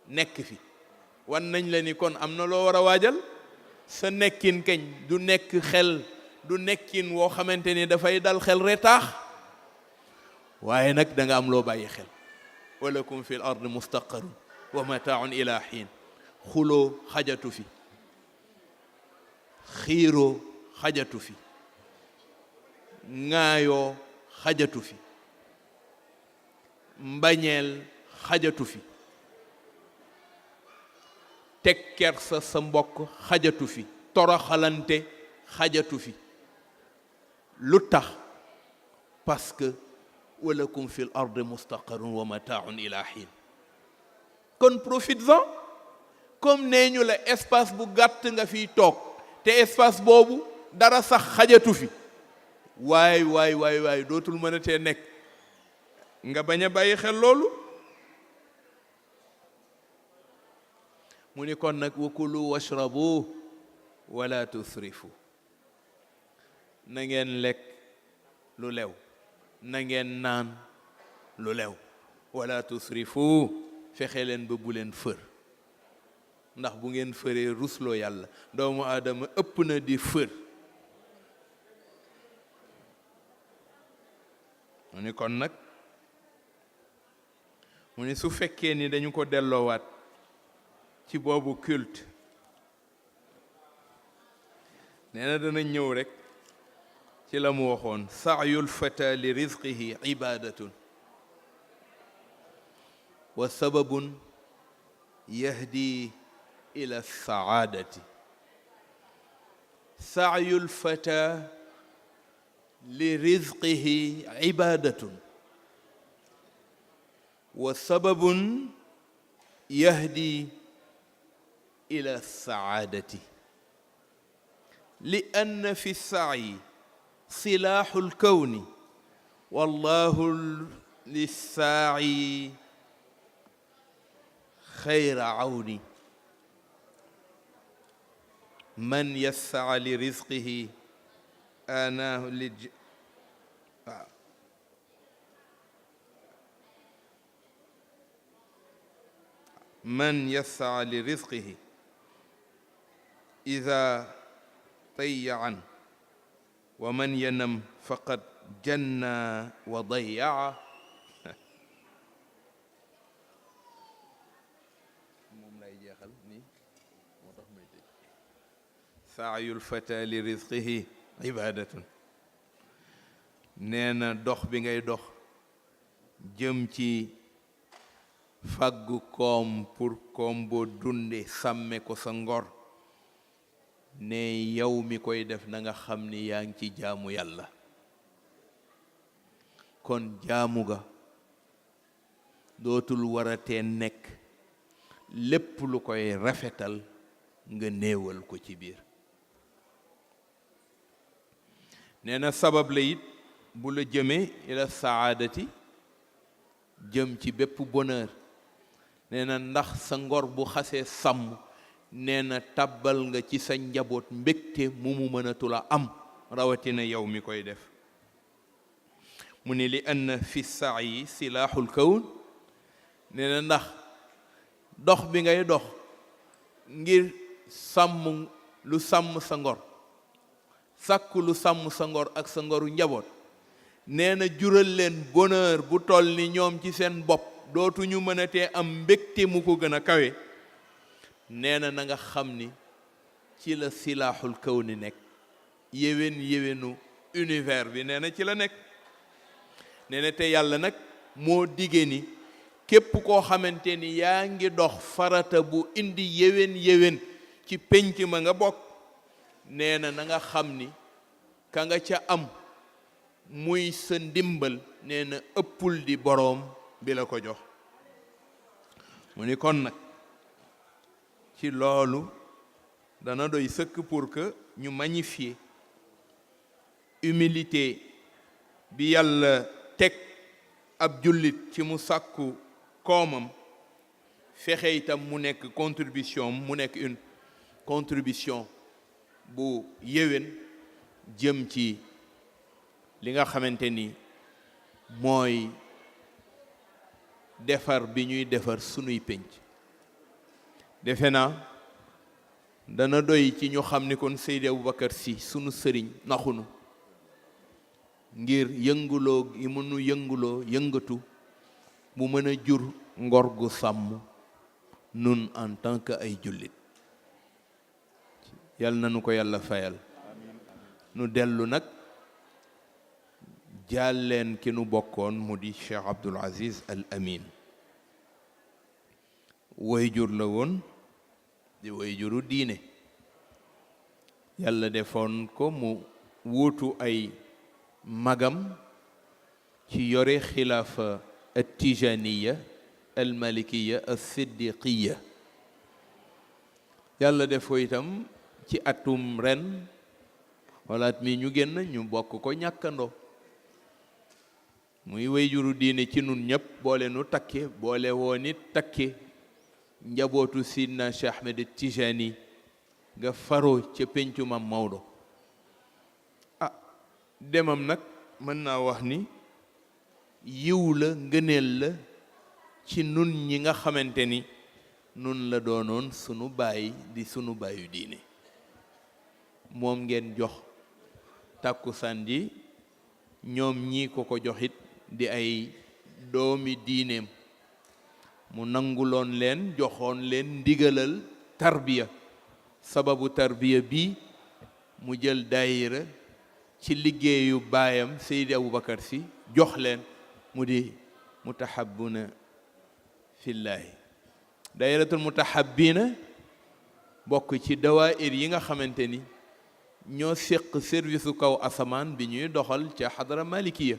nekk fi wan nañ la ni kon am na loo war a waajal. sa nekkin kañ du nekk xel du nekkin woo xamante ni dafay dal xel retaax, waaye nag da nga am loo bàyyi xel. walakum fi l ardi mustaqarun wa mataaun ila xiin. xuloo xajatu fi, xiiroo xajatu fi, ŋaayoo xajatu fi, mbañeel xajatu fi, teg kersa sa mbokk xajatu fi, toroxalante xajatu fi. lu tax? parce que walakum fi l ardi mustaqarun wa mataaun ila xiin. kon profites-en. comme nee ñu la espace bu gàtt nga fiy toog te espace boobu dara sax xajatu fi, waay dootul mën a tee nekk nga bañ a bàyyi xel loolu. mu ni kon nag wa kulu washrabu wala tusrifu. na ngeen lekk lu lew, na ngeen naan lu lew, wala tusrifu. fexe leen ba bu leen fër, ndax bu ngeen fëree rusloo yàlla. doomu aadama ëpp na di fër. mu ni kon nag mu ni su fekkee ni dañu ko delloowaat ci boobu culte, nee na dana ñëw rek ci la mu waxoon saayul fata li rizqihi ibadatun wa sababun yahdi ila saadati. saayul fata li rizqihi ibadatun wa sababun yahdi ila saadati. li anna fi saayi silaaxu lkawni wallahu lissaayi xayra awni. man yassaa li rizqihi aanaahu man yassaa li rizqihi idaa tayyan wa man yanam faqad janna wa dayyaa. moom lay jeexal nii moo tax may tëj. saayul fata li rizqihi ibadatun. nee na dox bi ngay dox jëm ci fàggu koom pour koom boo dunde sàmme ko sa ngor, ne yow mi koy def na nga xam ni yaa ngi ci jaamu yàlla. kon jaamu ga dootul waratee nekk lépp lu koy rafetal nga néewal ko ci biir. nee na sabab la it bu la jëmee ila saadati, jëm ci bépp bonheur. nee na ndax sa ngor bu xasee sàmm, nee na tàbbal nga ci sa njaboot mbégte mu mënatula am, rawatina yow mi koy def. mu ne li anna fi saayi silaaxul kawn. nee na ndax dox bi ngay dox ngir sàmm lu sàmm sa ngor, sàkku lu sàmm sa ngor ak sa ngoru njaboot, nee na jural leen bonheur bu toll ni ñoom ci seen bopp dootuñu mënatee am mbégte mu ko gën a kawe. nee na nga xam ni ci la silaaxul kawni nekk. yéwénu univers bi nee na ci la nekk. nee na te yàlla nag moo dige ni képp koo xamante ni yaa ngi dox farata bu indi yéwén ci pénc ma nga bokk, nee na nga xam ni ka nga ca am muy sa ndimbal, nee na ëppul di boroom bi la ko jox. mu ni kon nag ci loolu dana doy sëkk pour que ñu magnifier humilité bi yàlla teg ab jullit ci mu sàkku koomam, fexe itam mu nekk contribution, mu nekk une contribution bu yéwén jëm ci li nga xamante ni mooy defar bi ñuy defar sunuy pénc. defe naa dana doy ci ñu xam ni kon Seydi Aboubacar Sy sunu sëriñ naxunu ngir yënguloo gi mënu yënguloo yëngatu mu mën a jur ngor gu sàmm nun en tant que ay jullit. yal na nu ko yàlla fayal. nu dellu nag jaal leen ki nu bokkoon mu di Cheikh Abdoul Aziz Al Amin. wayjur la woon di wayjuru diine. yàlla defoon ko mu wuutu ay magam ci yore xilaafa at-tijaniya al-malikiya as-siddiqiya. yàlla def ko itam ci atum ren wala at mi ñu génn ñu bokk ko ñàkkandoo. muy wayjuru diine ci nun ñëpp boole nu takke boole woon it takke njabootu Sidna Cheikh Ahmed Tijani nga faroo ca péncu Mam Maodo. demam nag mën naa wax ni yiw la ngëneel la ci nun ñi nga xamante ni nun la doonoon sunu baay di sunu baayu diine. moom ngeen jox tàkkusaan ji ñoom ñii ko ko joxit di ay doomi diineem. mu nanguloon leen joxoon leen ndigalal tarbiya. sababu tarbiya bi mu jël daayira ci liggéeyu baayam Seydi Aboubacar Sy jox leen mu di mutahabbuna fillaahi. daayiratul mutahabbina bokk ci dawaayir yi nga xamante ni ñoo séq service kaw asamaan bi ñuy doxal ca xadara malikiya.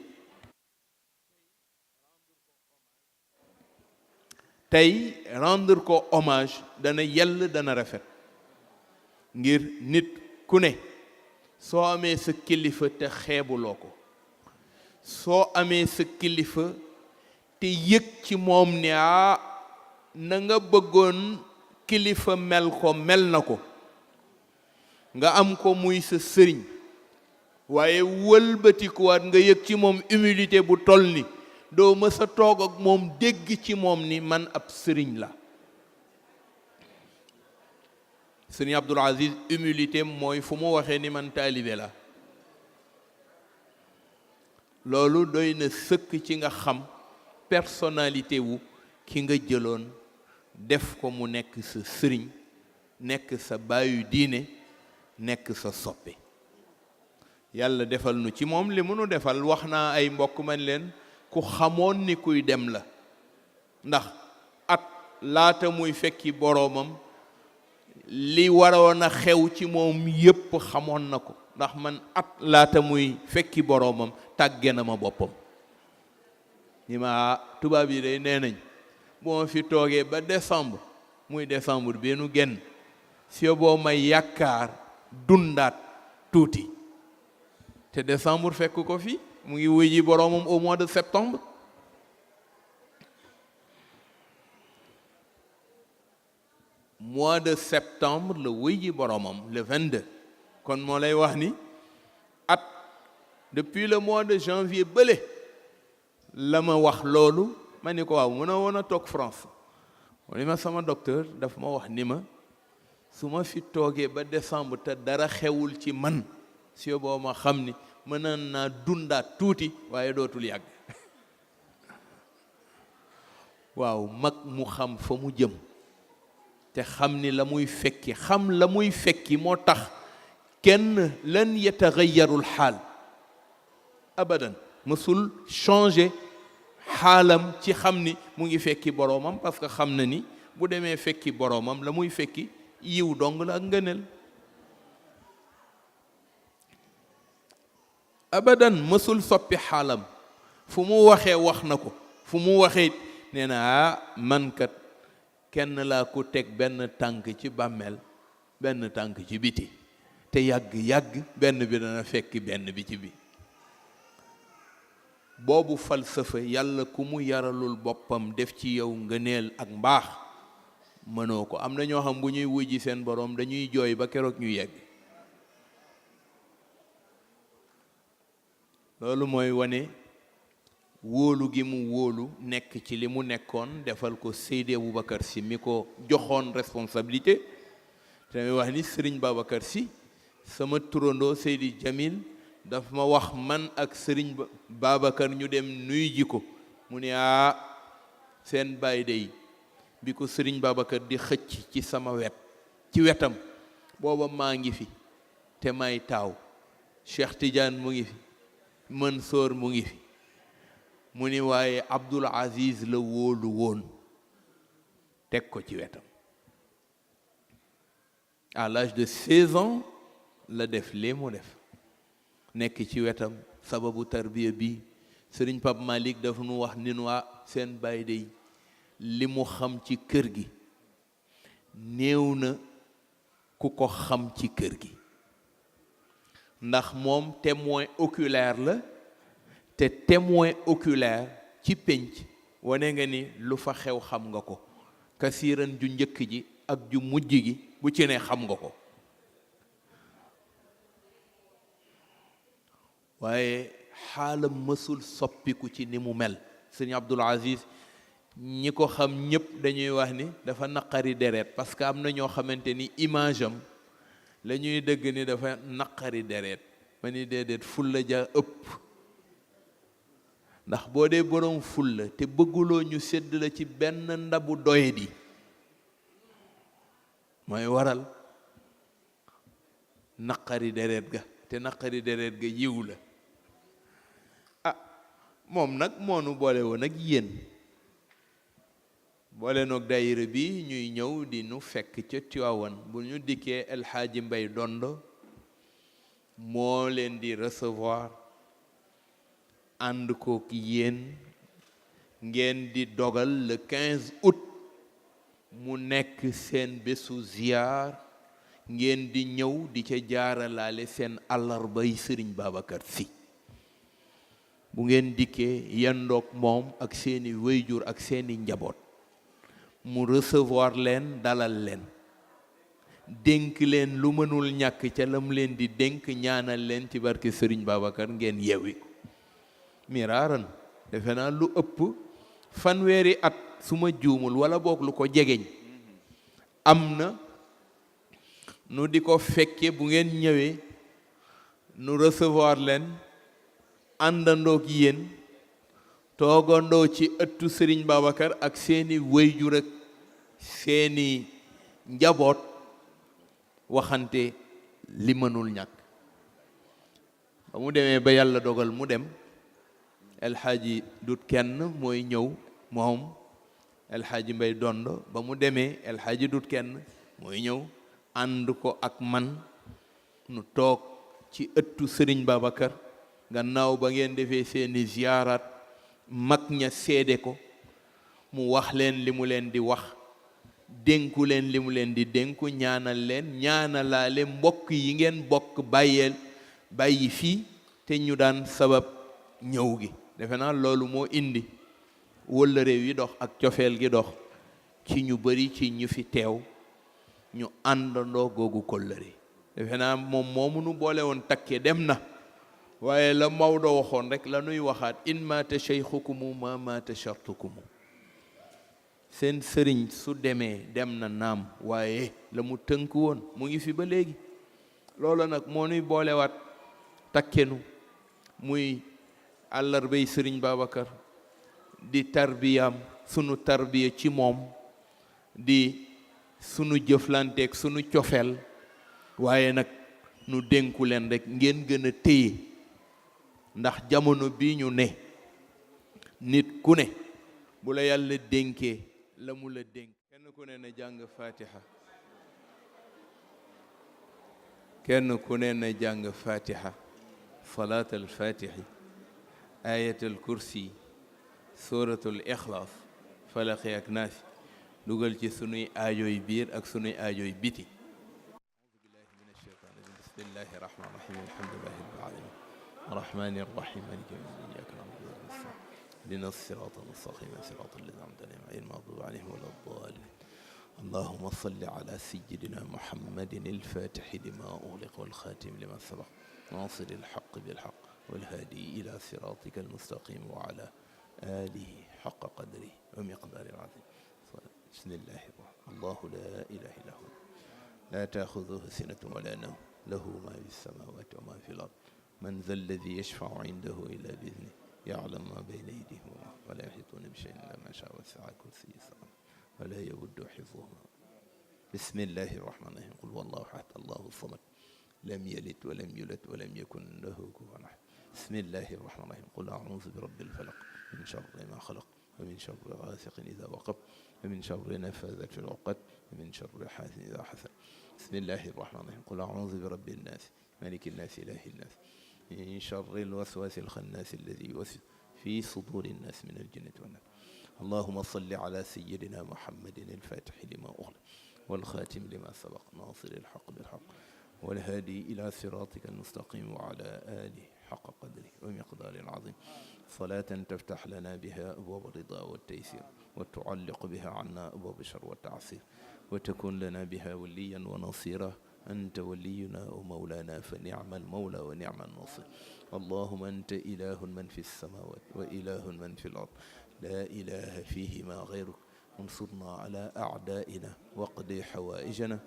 tey rendre ko hommage dana yell dana rafet ngir nit ku ne soo amee sa kilifa te xeebuloo ko, soo amee sa kilifa te yëg ci moom ne na nga bëggoon kilifa mel ko mel na ko, nga am ko muy sa sëriñ waaye wëlbatikuwaat nga yëg ci moom humilité bu toll ni doo mës a toog ak moom dégg ci moom ni man ab sëriñ la. sëriñ Abdoul Aziz humilité mooy fu mu waxee ni man taalibe la. loolu doy na sëkk ci nga xam personnalité wu ki nga jëloon def ko mu nekk sa sëriñ, nekk sa baayu diine, nekk sa soppe. yàlla defal nu ci moom li mënu defal. wax naa ay mbokk man leen ku xamoon ni kuy dem la, ndax at laata muy fekki boroomam li waroon a xew ci moom yépp xamoon na ko, ndax man at laata muy fekki boroomam tàgge na ma boppam. ni ma tubaab yi day nee nañ bu ma fi toogee ba décembre, muy décembre bi nu génn, si boo may yaakaar dundaat tuuti. te décembre fekk ko fi mu ngi wuy ji boroomam au mois de septembre. mois de septembre la wuy ji boroomam le 22. kon moo lay wax ni at depuis le mois de janvier bële la ma wax loolu. ma ni ko waaw mën a woon a toog France. li ma sama docteur daf ma wax ni ma su ma fi toogee ba décembre te dara xewul ci man, si boo ma xam ni mën naa dundaat tuuti waaye dootul yàgg. waaw mag mu xam fa mu jëm te xam ni la muy fekki, xam la muy fekki moo tax kenn lan yataxayyarul xaal abadan, mësul changer xaalam ci xam ni mu ngi fekki boroomam, parce que xam na ni bu demee fekki boroomam la muy fekki yiw dong la ak ngëneel. abadan mësul soppi xaalam. fu mu waxee wax na ko, fu mu waxee nee na man kat kenn laa ku teg benn tànk ci bàmmeel, benn tànk ci biti, te yàgg-yàgg benn bi dana fekki benn bi ci bi. boobu falsafa yàlla ku mu yaralul boppam def ci yow ngëneel ak mbaax mënoo ko. am na ñoo xam bu ñuy wujji seen boroom dañuy jooy ba keroog ñu yegg. loolu mooy wane wóolu gi mu wóolu nekk ci li mu nekkoon defal ko Seydi Aboubacar Sy mi ko joxoon responsabilité te may wax ni Serigne Babacar Sy sama turandoo Seydi Jamil daf ma wax man ak Serigne Babacar ñu dem nuy ji ko mu ne seen baay dey bi ko Serigne Babacar di xëcc ci sama wet ci wetam booba maa ngi fi te may taaw Cheikh Tidiane mu ngi fi Mansour mu ngi fi mu ni waaye Abdoul Aziz la wóolu woon teg ko ci wetam à l'âge de 16 ans la def lee mu def nekk ci wetam sababu tarbiya bi Sëriñ Pape Malick dafa nu wax ni waa seen baay dey li mu xam ci kër gi néew na ku ko xam ci kër gi ndax moom témoin oculaire la te témoin oculaire ci pénc wane nga ni lu fa xew xam nga ko kasiiran ju njëkk ji ak ju mujj gi bu ci ne xam nga ko waaye xaalam mësul soppiku ci ni mu mel sëñ Abdoul Aziz ñi ko xam ñëpp dañuy wax ni dafa naqari deret parce que am na ñoo xamante ni image am la ñuy dëgg ni dafa naqari deret ma ni déedéet fulla ja ëpp ndax boo dee boroom fulla te bëgguloo ñu sédd la ci benn ndabu doyadi mooy waral naqari deret ga te naqari deret ga yiw la moom nag moonu boole woon ak yéen boole noog daayira bi ñuy ñëw di nu fekk ca Tiwaawan bu ñu dikkee El Hadji Mbay Dondo moo leen di recevoir ànd kook yéen ngeen di dogal le 15 août mu nekk seen bésu ziyaar ngeen di ñëw di ca jaaralaale seen àllarbay Sëriñ Babacar Sy bu ngeen dikkee yendoog moom ak seeni wéyjur ak seeni njaboot mu recevoir leen dalal leen dénk leen lu mënul ñàkk ca lam leen di dénk ñaanal leen ci barke Sëriñ Babacar ngeen yewi ko miraaran defe naa lu ëpp fanweeri at su ma juumul wala boog lu ko jegeñ am na nu di ko fekke bu ngeen ñëwee nu recevoir leen àndandoog yéen toogandoo ci ëttu Sëriñ Babacar ak seeni wéyjur ak seeni njaboot waxante li mënul ñàkk ba mu demee ba yàlla dogal mu dem El Hadji Dut Kenn mooy ñëw moom El Hadji Mbay Dondo ba mu demee El Hadji Dut Kenn mooy ñëw ànd ko ak man nu toog ci ëttu Sëriñ Babacar gannaaw ba ngeen defee seeni ziyaaraat mag ña seede ko mu wax leen li mu leen di wax dénku leen li mu leen di dénku ñaanal leen ñaanalaale mbokk yi ngeen bokk bàyyi fii te ñu daan sabab ñëw gi defe naa loolu moo indi wëllëre wi dox ak cofeel gi dox ci ñu bari ci ñu fi teew ñu àndandoo googu kóllëre defe naa moom moomu nu boole woon takke dem na waaye la Maodo waxoon rek la nuy waxaat in maata cheikhukumu ma maata chartukumu seen sëriñ su demee dem na naam waaye la mu tënk woon mu ngi fi ba léegi loolu nag moo nuy boolewaat takkenu muy àllarbay Sëriñ Babacar di tarbiyaam sunu tarbiya ci moom di sunu jëflanteeg sunu cofeel waaye nag nu dénku leen rek ngeen gën a téye ndax jamono bii ñu ne nit ku ne bu la yàlla dénkee la mu la dénk kenn ku ne na jàng fatiha kenn ku ne na jàng fatiha salaat al fatihi ayat al kursi suratul ixlaas falaqi ak naasi dugal ci sunuy aajoy biir ak sunuy aajoy biti auzu billahi min ashaytaan rajim bismillahi rahmaani rahim alhamdulillahi rabbil alamin الرحمن الرحيم مالك يوم الدين إياك نعبد وإياك نستعين اهدنا الصراط المستقيم صراط الذين أنعمت عليهم غير المغضوب عليهم ولا الضالين اللهم صل على سيدنا محمد الفاتح لما أغلق والخاتم لما سبق ناصر الحق بالحق والهادي إلى صراطك المستقيم وعلى آله حق قدره ومقداره العظيم. بسم الله الرحمن الله لا إله إلا هو لا تأخذه سنة ولا نوم له ما في السماوات وما في الأرض من ذا الذي يشفع عنده إلا بإذنه يعلم ما بين أيديهم ولا يحيطون بشيء إلا ما شاء وسع كرسيه السماوات ولا يؤوده حفظهما. بسم الله الرحمن الرحيم قل هو الله أحد الله الصمد لم يلد ولم يولد ولم يكن له كفوا أحد. بسم الله الرحمن الرحيم قل أعوذ برب الفلق من شر ما خلق ومن شر غاسق إذا وقب ومن شر نفاذات في العقد ومن شر حاسد إذا حسد. بسم الله الرحمن الرحيم قل أعوذ برب الناس ملك الناس إله الناس من شر الوسواس الخناس الذي يوسوس في صدور الناس من الجنة والناس. اللهم صل على سيدنا محمد الفاتح لما أغلق والخاتم لما سبق ناصر الحق بالحق والهادي إلى صراطك المستقيم وعلى آله حق قدره ومقدار العظيم. صلاة تفتح لنا بها أبواب الرضا والتيسير وتعلق بها عنا أبواب الشر والتعسير وتكون لنا بها وليا ونصيرا أنت ولينا ومولانا فنعم المولى ونعم النصير. اللهم أنت إله من في السماوات وإله من في الأرض لا إله فيهما غيرك انصرنا على أعدائنا واقضي حوائجنا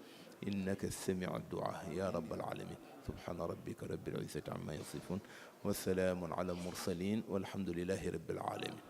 إنك السميع الدعاء يا رب العالمين. سبحان ربك رب العزة عما يصفون والسلام على المرسلين والحمد لله رب العالمين.